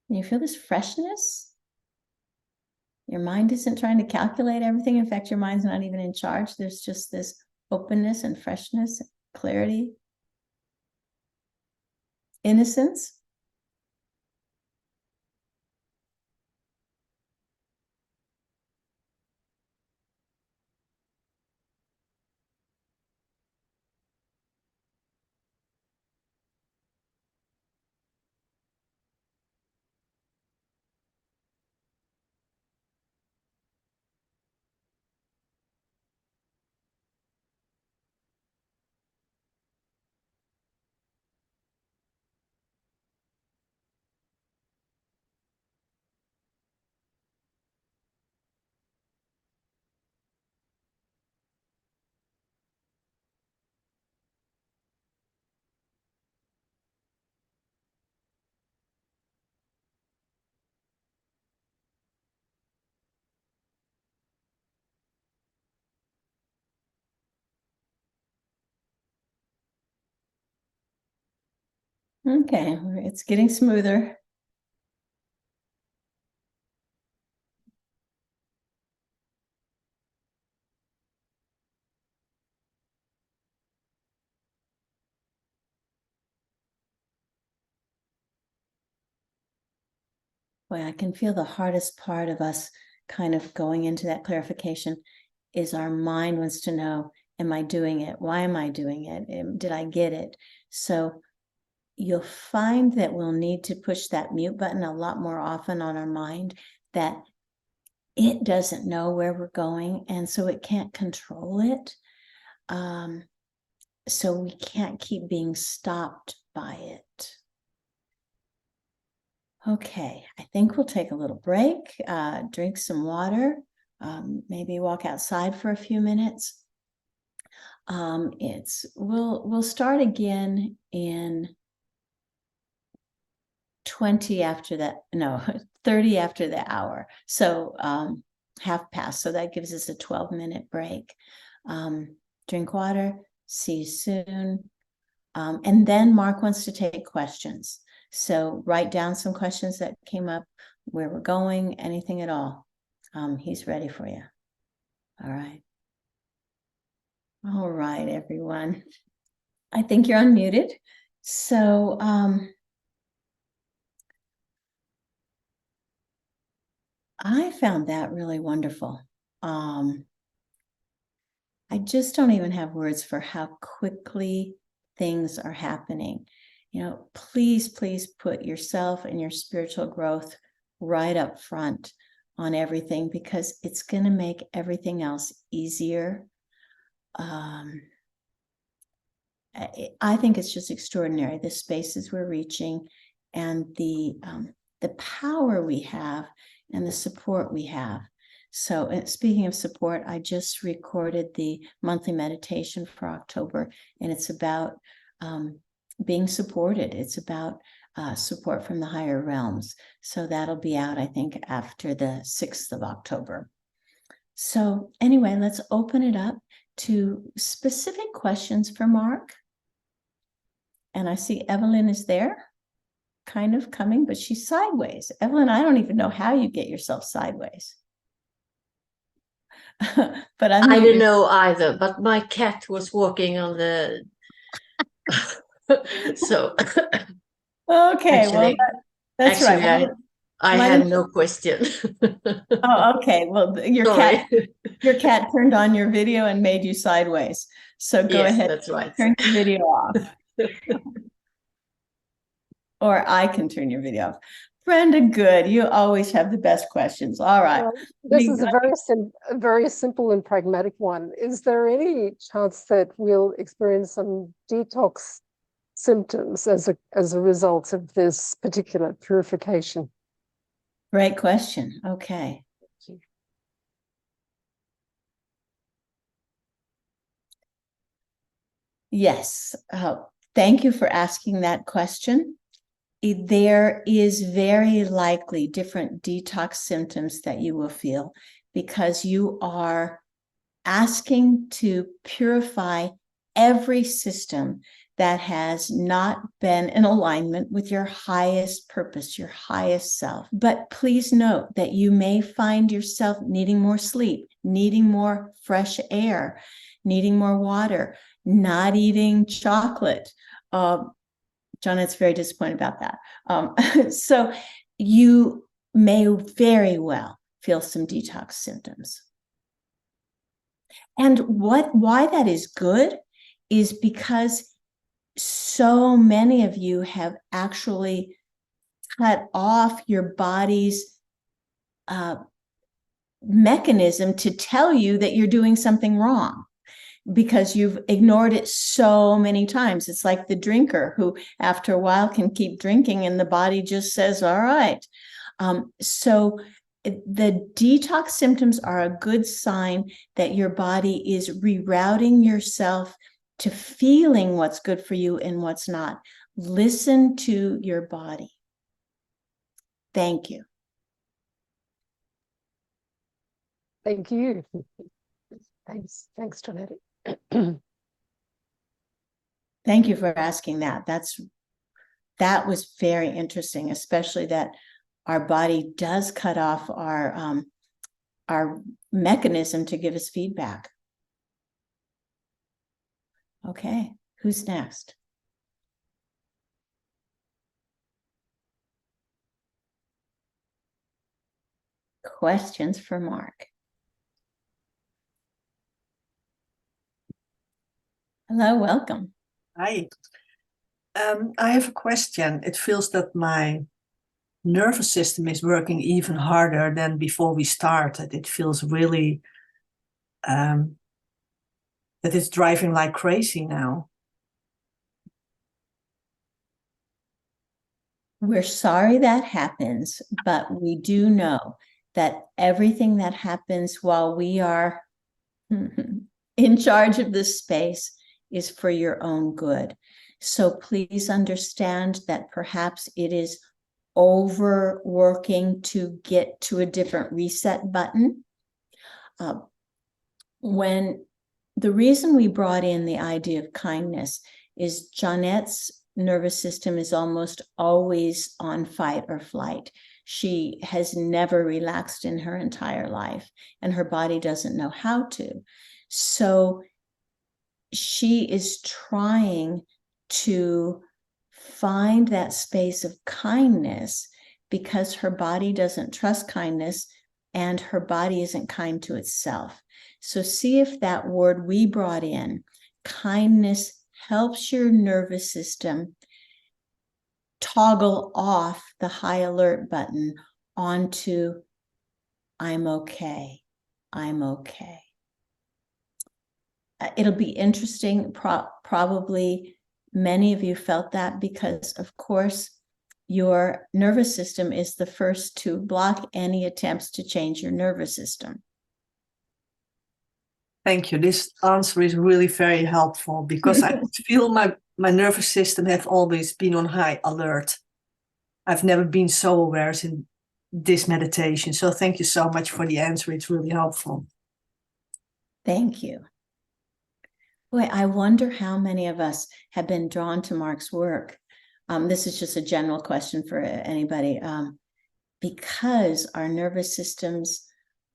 And you feel this freshness? Your mind isn't trying to calculate everything. In fact, your mind's not even in charge. There's just this openness and freshness, clarity, innocence. Okay, it's getting smoother. Boy, I can feel the hardest part of us kind of going into that clarification is our mind wants to know, am I doing it? Why am I doing it? Did I get it? So you'll find that we'll need to push that mute button a lot more often on our mind, that it doesn't know where we're going, and so it can't control it. So we can't keep being stopped by it. Okay, I think we'll take a little break, drink some water, maybe walk outside for a few minutes. We'll start again in 20 after that, no, 30 after the hour. So half past. So that gives us a 12-minute break. Drink water, see you soon. And then Mark wants to take questions. So write down some questions that came up, where we're going, anything at all. He's ready for you. All right. All right, everyone. I think you're unmuted. So I found that really wonderful. I just don't even have words for how quickly things are happening. You know, please, please put yourself and your spiritual growth right up front on everything, because it's going to make everything else easier. I think it's just extraordinary, the spaces we're reaching, and the power we have and the support we have. So speaking of support, I just recorded the monthly meditation for October, and it's about being supported. It's about support from the higher realms. So that'll be out, I think, after the 6th of October. So anyway, let's open it up to specific questions for Mark. And I see Evelyn is there, kind of coming, but she's sideways. Evelyn, I don't even know how you get yourself sideways. But I don't know either, but my cat was walking on the so okay, actually, well, that's right. Well, I had no question. Oh, okay. Well, your cat turned on your video and made you sideways. So go Yes, ahead, that's right. turn your video off. Or I can turn your video off. Brenda, good. You always have the best questions. All right. Well, this is a very simple and pragmatic one. Is there any chance that we'll experience some detox symptoms as a result of this particular purification? Great question. Okay. Yes. Thank you for asking that question. There is very likely different detox symptoms that you will feel, because you are asking to purify every system that has not been in alignment with your highest purpose, your highest self. But please note that you may find yourself needing more sleep, needing more fresh air, needing more water, not eating chocolate. Jonat's very disappointed about that. So you may very well feel some detox symptoms. And why that is good is because so many of you have actually cut off your body's mechanism to tell you that you're doing something wrong, because you've ignored it so many times. It's like the drinker who after a while can keep drinking and the body just says, all right. So the detox symptoms are a good sign that your body is rerouting yourself to feeling what's good for you and what's not. Listen to your body. Thank you. Thank you. Thanks, Tonal. Thank you for asking that. That's that was very interesting, especially that our body does cut off our mechanism to give us feedback. Okay, who's next? Questions for Mark? Hello, welcome. Hi. I have a question. It feels that my nervous system is working even harder than before we started. It feels really that it's driving like crazy now. We're sorry that happens, but we do know that everything that happens while we are in charge of this space is for your own good. So please understand that perhaps it is overworking to get to a different reset button. When the reason we brought in the idea of kindness is Jeanette's nervous system is almost always on fight or flight. She has never relaxed in her entire life, and her body doesn't know how to. So she is trying to find that space of kindness because her body doesn't trust kindness and her body isn't kind to itself. So see if that word we brought in, kindness, helps your nervous system toggle off the high alert button onto I'm okay, I'm okay. It'll be interesting. Probably many of you felt that because, of course, your nervous system is the first to block any attempts to change your nervous system. Thank you. This answer is really very helpful because I feel my nervous system have always been on high alert. I've never been so aware as in this meditation. So thank you so much for the answer. It's really helpful. Thank you. Boy, I wonder how many of us have been drawn to Mark's work. This is just a general question for anybody. Because our nervous systems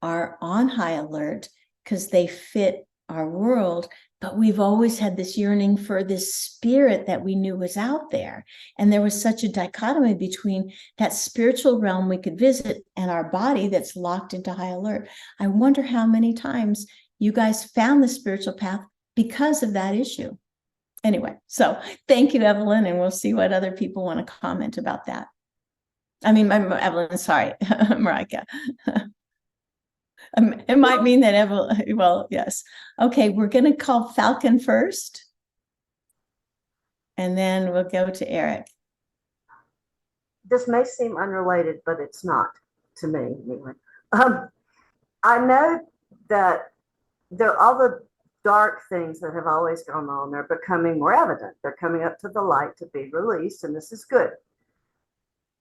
are on high alert because they fit our world, but we've always had this yearning for this spirit that we knew was out there. And there was such a dichotomy between that spiritual realm we could visit and our body that's locked into high alert. I wonder how many times you guys found the spiritual path because of that issue. Anyway, so thank you, Evelyn, and we'll see what other people want to comment about that. I mean, Evelyn, sorry, Marika. It might mean that Evelyn, well, yes. Okay, we're going to call Falcon first. And then we'll go to Eric. This may seem unrelated, but it's not to me anyway. I know that all the dark things that have always gone on, they're becoming more evident. They're coming up to the light to be released, and this is good.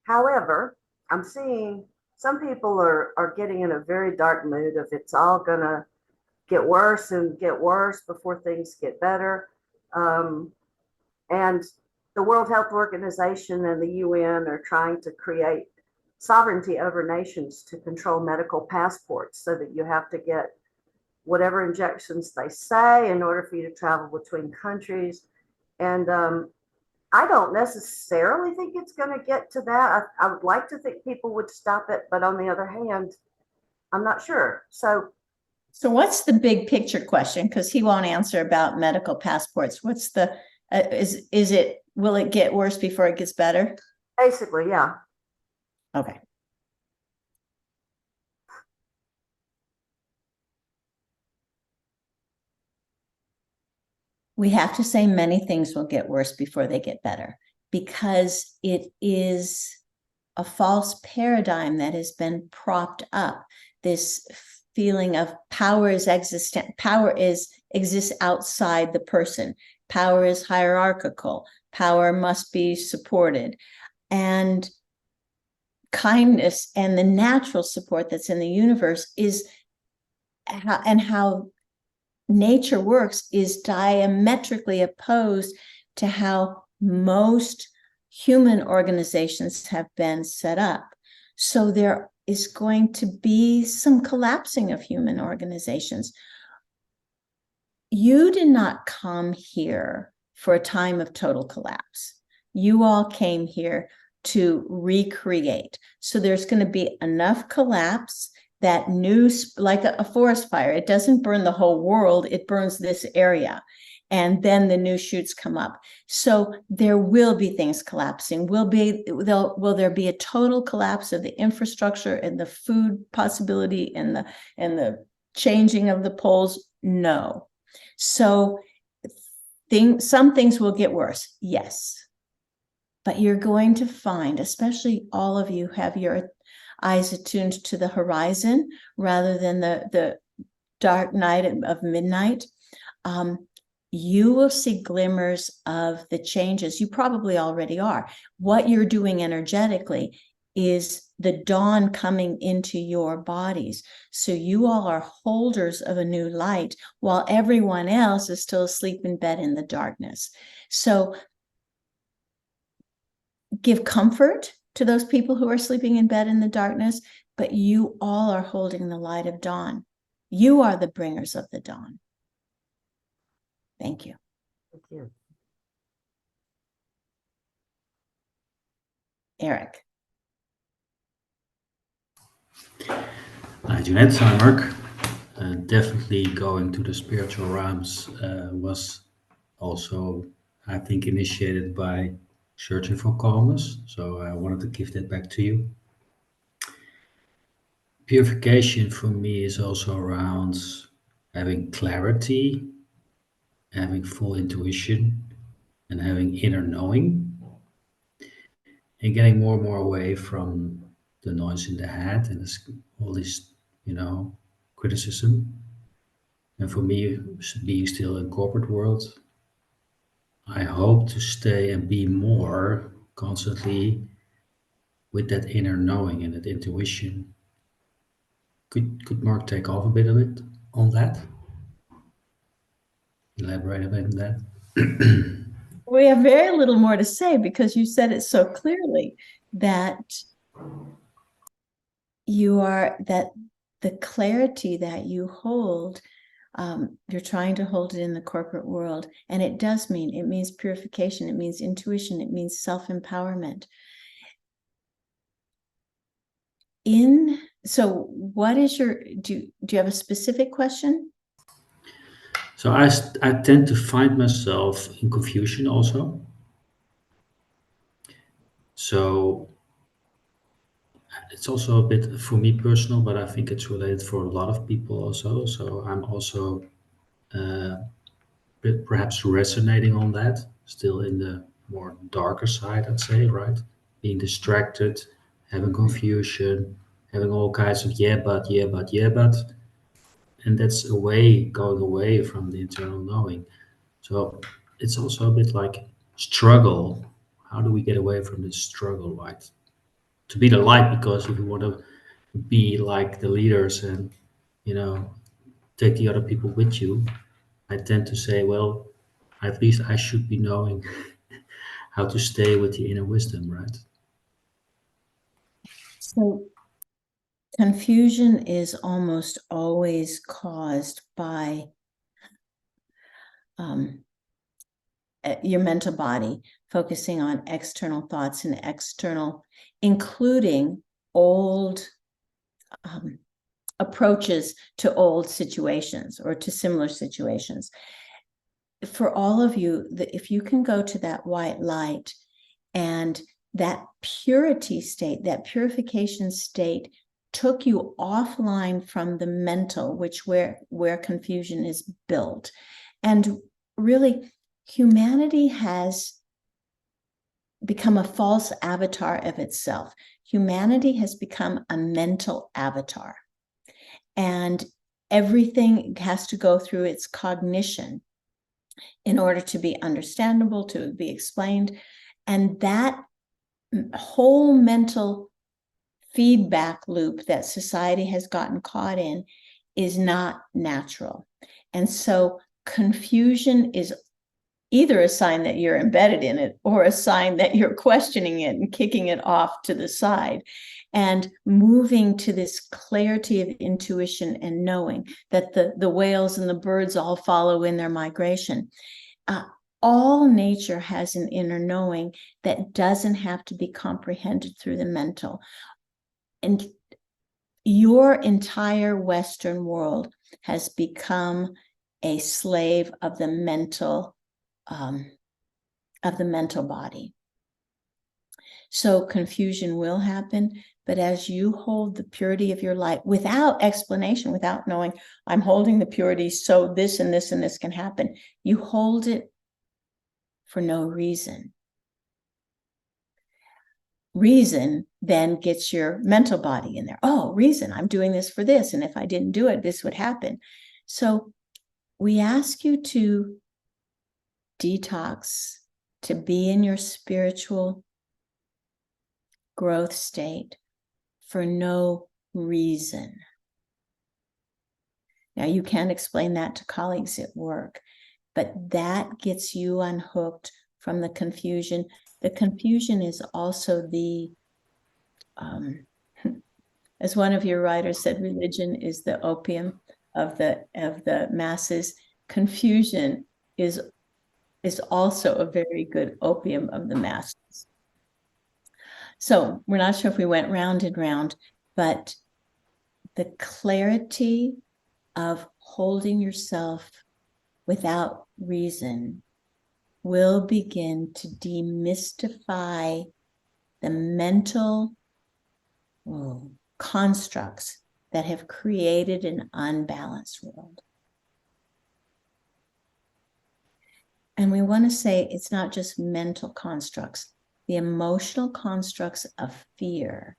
However, I'm seeing some people are getting in a very dark mood of it's all gonna get worse and get worse before things get better. And the World Health Organization and the UN are trying to create sovereignty over nations to control medical passports so that you have to get whatever injections they say in order for you to travel between countries. And I don't necessarily think it's going to get to that. I would like to think people would stop it, but on the other hand, I'm not sure. So what's the big picture question? Because he won't answer about medical passports. What's the will it get worse before it gets better? basically, yeah. Okay. We have to say many things will get worse before they get better because it is a false paradigm that has been propped up. This feeling of power is existent, exists outside the person. Power is hierarchical. Power must be supported. And kindness and the natural support that's in the universe is how nature works is diametrically opposed to how most human organizations have been set up. So there is going to be some collapsing of human organizations. You did not come here for a time of total collapse. You all came here to recreate. So there's going to be enough collapse that new, like a forest fire, it doesn't burn the whole world, it burns this area. And then the new shoots come up. So there will be things collapsing. Will there be a total collapse of the infrastructure and the food possibility and the changing of the poles? No. So some things will get worse, yes. But you're going to find, especially all of you have your eyes attuned to the horizon rather than the dark night of midnight. You will see glimmers of the changes. You probably already are. What you're doing energetically is the dawn coming into your bodies. So you all are holders of a new light while everyone else is still asleep in bed in the darkness. So give comfort to those people who are sleeping in bed in the darkness, but you all are holding the light of dawn. You are the bringers of the dawn. Thank you. Thank you. Eric. Hi, Jeanette. Hi, Mark. Definitely going to the spiritual realms was also, I think, initiated by searching for calmness. So I wanted to give that back to you. Purification for me is also around having clarity, having full intuition, and having inner knowing, and getting more and more away from the noise in the head and all this, criticism. And for me, being still in corporate world, I hope to stay and be more constantly with that inner knowing and that intuition. Could Mark take off a bit of it on that? Elaborate a bit on that. We have very little more to say because you said it so clearly that the clarity that you hold, you're trying to hold it in the corporate world. And it means purification, it means intuition, it means self-empowerment. So what is do you have a specific question? So I tend to find myself in confusion also. So it's also a bit for me personal, but I think it's related for a lot of people also. So I'm also perhaps resonating on that, still in the more darker side, I'd say, right? Being distracted, having confusion, having all kinds of yeah, but, and that's going away from the internal knowing. So it's also a bit like struggle. How do we get away from this struggle, right? To be the light, because if you want to be like the leaders and, take the other people with you, I tend to say, well, at least I should be knowing how to stay with the inner wisdom, right? So confusion is almost always caused by your mental body focusing on external thoughts and including old approaches to old situations or to similar situations. For all of you, if you can go to that white light and that purity state, that purification state took you offline from the mental, which where confusion is built. And really, humanity has become a false avatar of itself. Humanity has become a mental avatar. And everything has to go through its cognition in order to be understandable, to be explained. And that whole mental feedback loop that society has gotten caught in is not natural. And so confusion is either a sign that you're embedded in it or a sign that you're questioning it and kicking it off to the side, and moving to this clarity of intuition and knowing that the whales and the birds all follow in their migration. All nature has an inner knowing that doesn't have to be comprehended through the mental. And your entire Western world has become a slave of the mental body. So confusion will happen, but as you hold the purity of your light without explanation, without knowing, I'm holding the purity so this and this and this can happen, you hold it for no reason. Reason then gets your mental body in there. Oh, reason, I'm doing this for this. And if I didn't do it, this would happen. So we ask you to detox, to be in your spiritual growth state for no reason. Now, you can explain that to colleagues at work, but that gets you unhooked from the confusion. The confusion is also the, as one of your writers said, religion is the opium of the masses. Confusion is also a very good opium of the masses. So we're not sure if we went round and round, but the clarity of holding yourself without reason will begin to demystify the mental constructs that have created an unbalanced world. And we want to say it's not just mental constructs. The emotional constructs of fear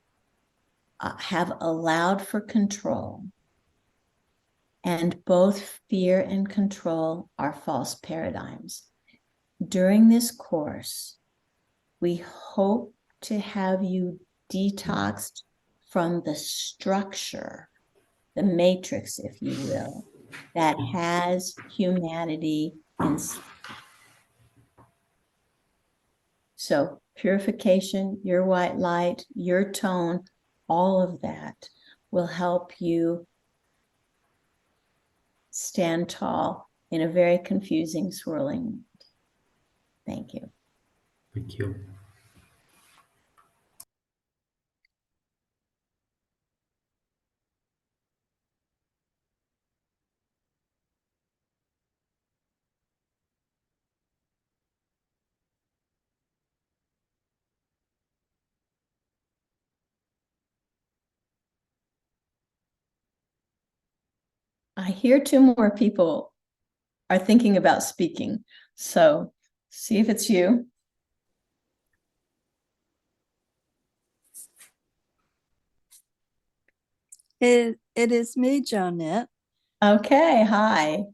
have allowed for control. And both fear and control are false paradigms. During this course, we hope to have you detoxed from the structure, the matrix, if you will, that has humanity inside. So purification, your white light, your tone, all of that will help you stand tall in a very confusing, swirling world. Thank you. Thank you. I hear two more people are thinking about speaking. So see if it's you. It is me, Jonette. Okay, hi.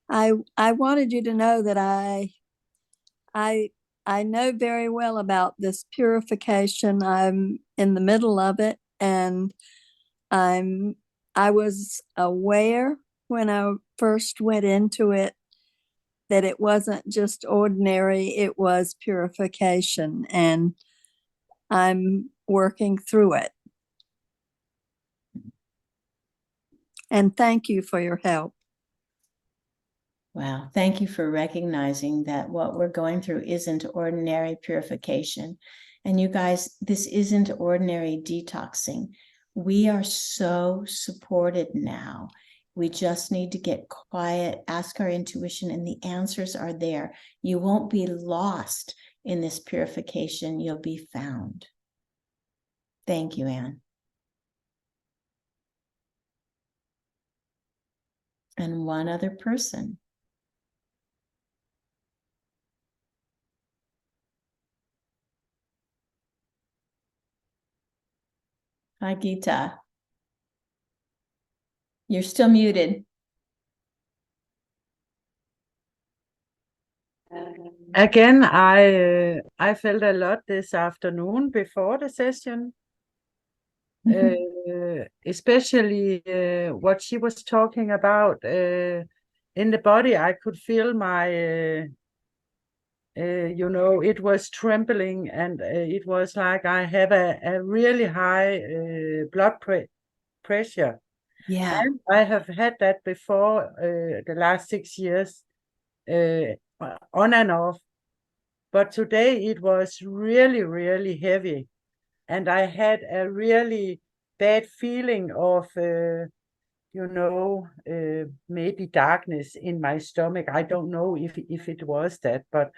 I wanted you to know that I know very well about this purification. I'm in the middle of it, and I was aware when I first went into it that it wasn't just ordinary, it was purification, and I'm working through it. And thank you for your help. Wow, thank you for recognizing that what we're going through isn't ordinary purification. And you guys, this isn't ordinary detoxing. We are so supported now. We just need to get quiet, ask our intuition, and the answers are there. You won't be lost in this purification. You'll be found. Thank you, Anne. And one other person. Hi, Gita. You're still muted. Again, I felt a lot this afternoon before the session, especially what she was talking about in the body. I could feel my you know, it was trembling, and it was like I have a really high blood pressure. Yeah. And I have had that before the last 6 years, on and off. But today it was really, really heavy. And I had a really bad feeling of, you know, maybe darkness in my stomach. I don't know if it was that, but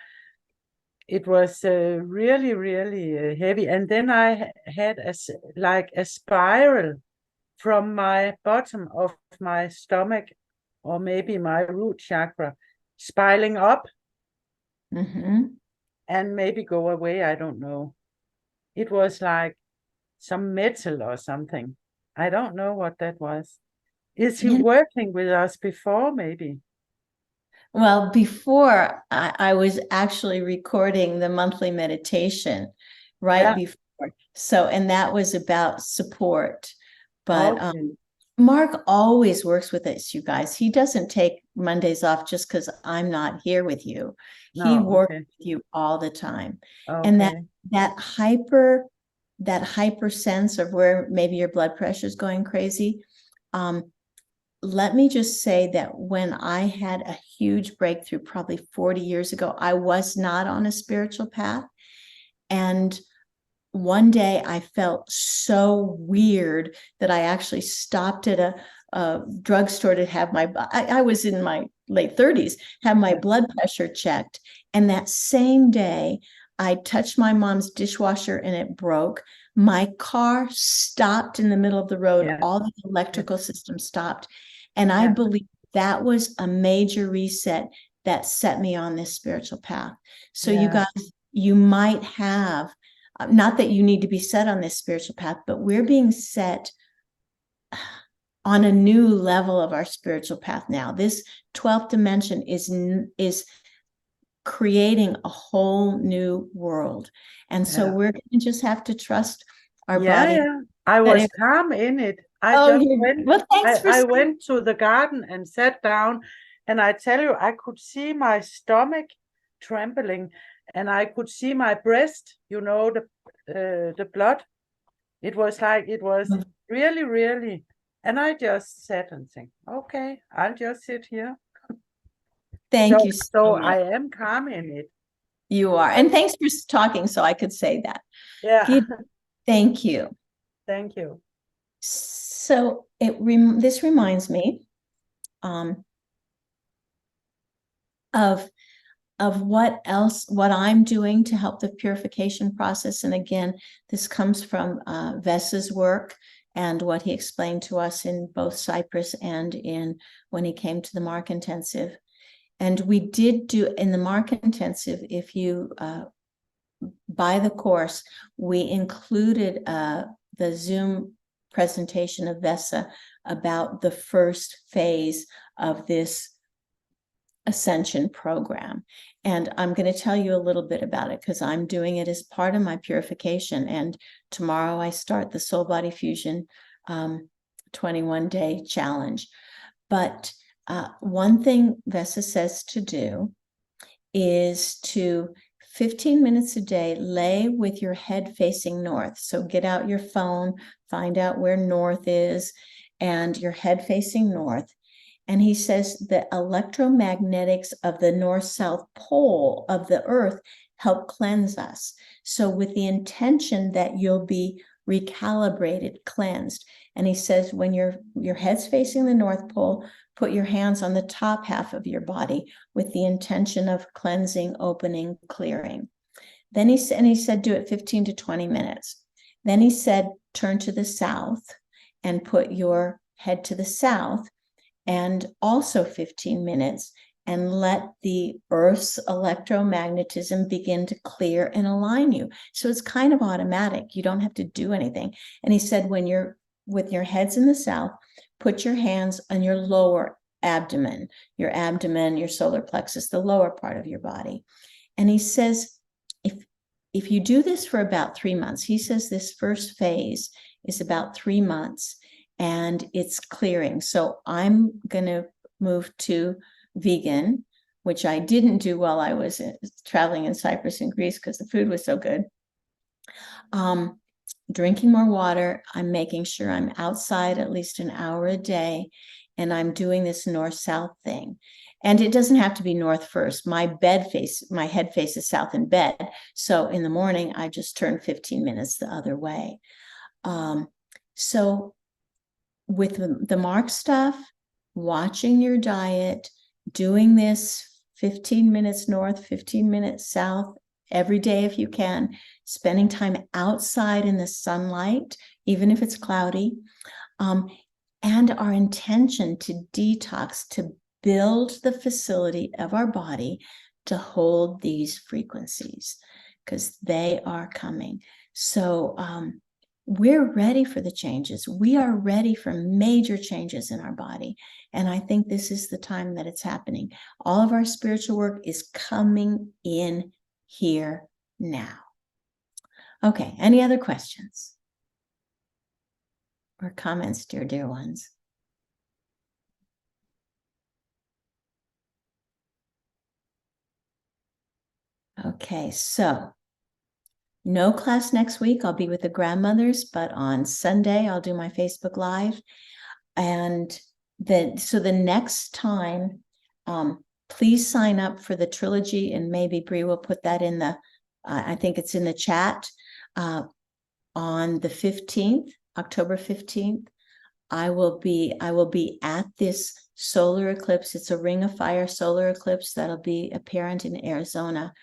it was really, really heavy. And then I had like a spiral from my bottom of my stomach, or maybe my root chakra, spiraling up and maybe go away. I don't know. It was like some metal or something. I don't know what that was. Is he Yeah. working with us before, maybe? Well, before I was actually recording the monthly meditation right Yeah. before. So, and that was about support. But Okay. Mark always works with us, you guys. He doesn't take Mondays off just because I'm not here with you. He No, works okay. with you all the time. And Okay. that hyper sense of where maybe your blood pressure is going crazy. Let me just say that when I had a huge breakthrough, probably 40 years ago, I was not on a spiritual path. And one day I felt so weird that I actually stopped at a drugstore to have I was in my late 30s, have my blood pressure checked. And that same day, I touched my mom's dishwasher and it broke. My car stopped in the middle of the road. Yeah. All the electrical systems stopped. And I believe that was a major reset that set me on this spiritual path. So you guys, you might have, not that you need to be set on this spiritual path, but we're being set on a new level of our spiritual path now. This 12th dimension is creating a whole new world. And so we're going to just have to trust our body. Yeah. I was calm in it. Well, thanks for I went to the garden and sat down, and I tell you, I could see my stomach trembling, and I could see my breast, you know, the blood. It was like, it was really, really, and I just sat and think, okay, I'll just sit here. Thank you so much. I am calm in it. You are. And thanks for talking so I could say that. Yeah. Thank you. Thank you. So this reminds me of what I'm doing to help the purification process. And again, this comes from Vessa's work and what he explained to us in both Cyprus and when he came to the Mark Intensive. And we did do in the Mark Intensive, if you buy the course, we included the Zoom presentation of Vessa about the first phase of this ascension program. And I'm going to tell you a little bit about it because I'm doing it as part of my purification. And tomorrow I start the Soul Body Fusion 21-day challenge. But one thing Vessa says to do is to 15 minutes a day, lay with your head facing north. So get out your phone, find out where north is, and your head facing north. And he says the electromagnetics of the north-south pole of the earth help cleanse us. So with the intention that you'll be recalibrated, cleansed. And he says when your head's facing the North Pole, put your hands on the top half of your body with the intention of cleansing, opening, clearing. Then he said do it 15 to 20 minutes. Then he said turn to the south and put your head to the south and also 15 minutes, and let the Earth's electromagnetism begin to clear and align you. So it's kind of automatic. You don't have to do anything. And he said, when you're with your heads in the south, put your hands on your lower abdomen, your solar plexus, the lower part of your body. And he says, if you do this for about 3 months, he says this first phase is about 3 months and it's clearing. So I'm going to move to vegan, which I didn't do while I was traveling in Cyprus and Greece because the food was so good. Drinking more water. I'm making sure I'm outside at least an hour a day, and I'm doing this north-south thing. And it doesn't have to be north first. My head faces south in bed. So in the morning, I just turn 15 minutes the other way. So with the Mark stuff, watching your diet, doing this 15 minutes north, 15 minutes south every day if you can, spending time outside in the sunlight, even if it's cloudy, and our intention to detox, to build the facility of our body to hold these frequencies, because they are coming. So we're ready for the changes. We are ready for major changes in our body. And I think this is the time that it's happening. All of our spiritual work is coming in here now. Okay, any other questions or comments, dear ones? Okay, so no class next week. I'll be with the grandmothers, but on Sunday, I'll do my Facebook Live. And so the next time, please sign up for the trilogy, and maybe Bree will put that in the, I think it's in the chat, on the 15th, October 15th. I will be at this solar eclipse. It's a Ring of Fire solar eclipse that'll be apparent in Arizona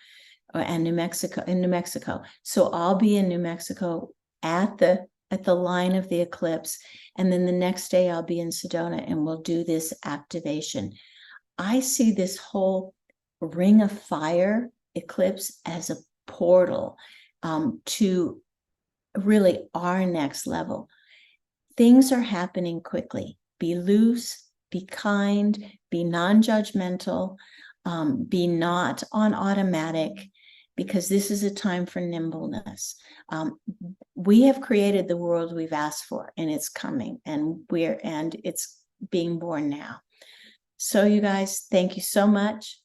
and New Mexico. So I'll be in New Mexico at the line of the eclipse. And then the next day I'll be in Sedona, and we'll do this activation. I see this whole Ring of Fire eclipse as a portal to really our next level. Things are happening quickly. Be loose, be kind, be non-judgmental, be not on automatic, because this is a time for nimbleness. We have created the world we've asked for, and it's coming, and it's being born now. So you guys, thank you so much.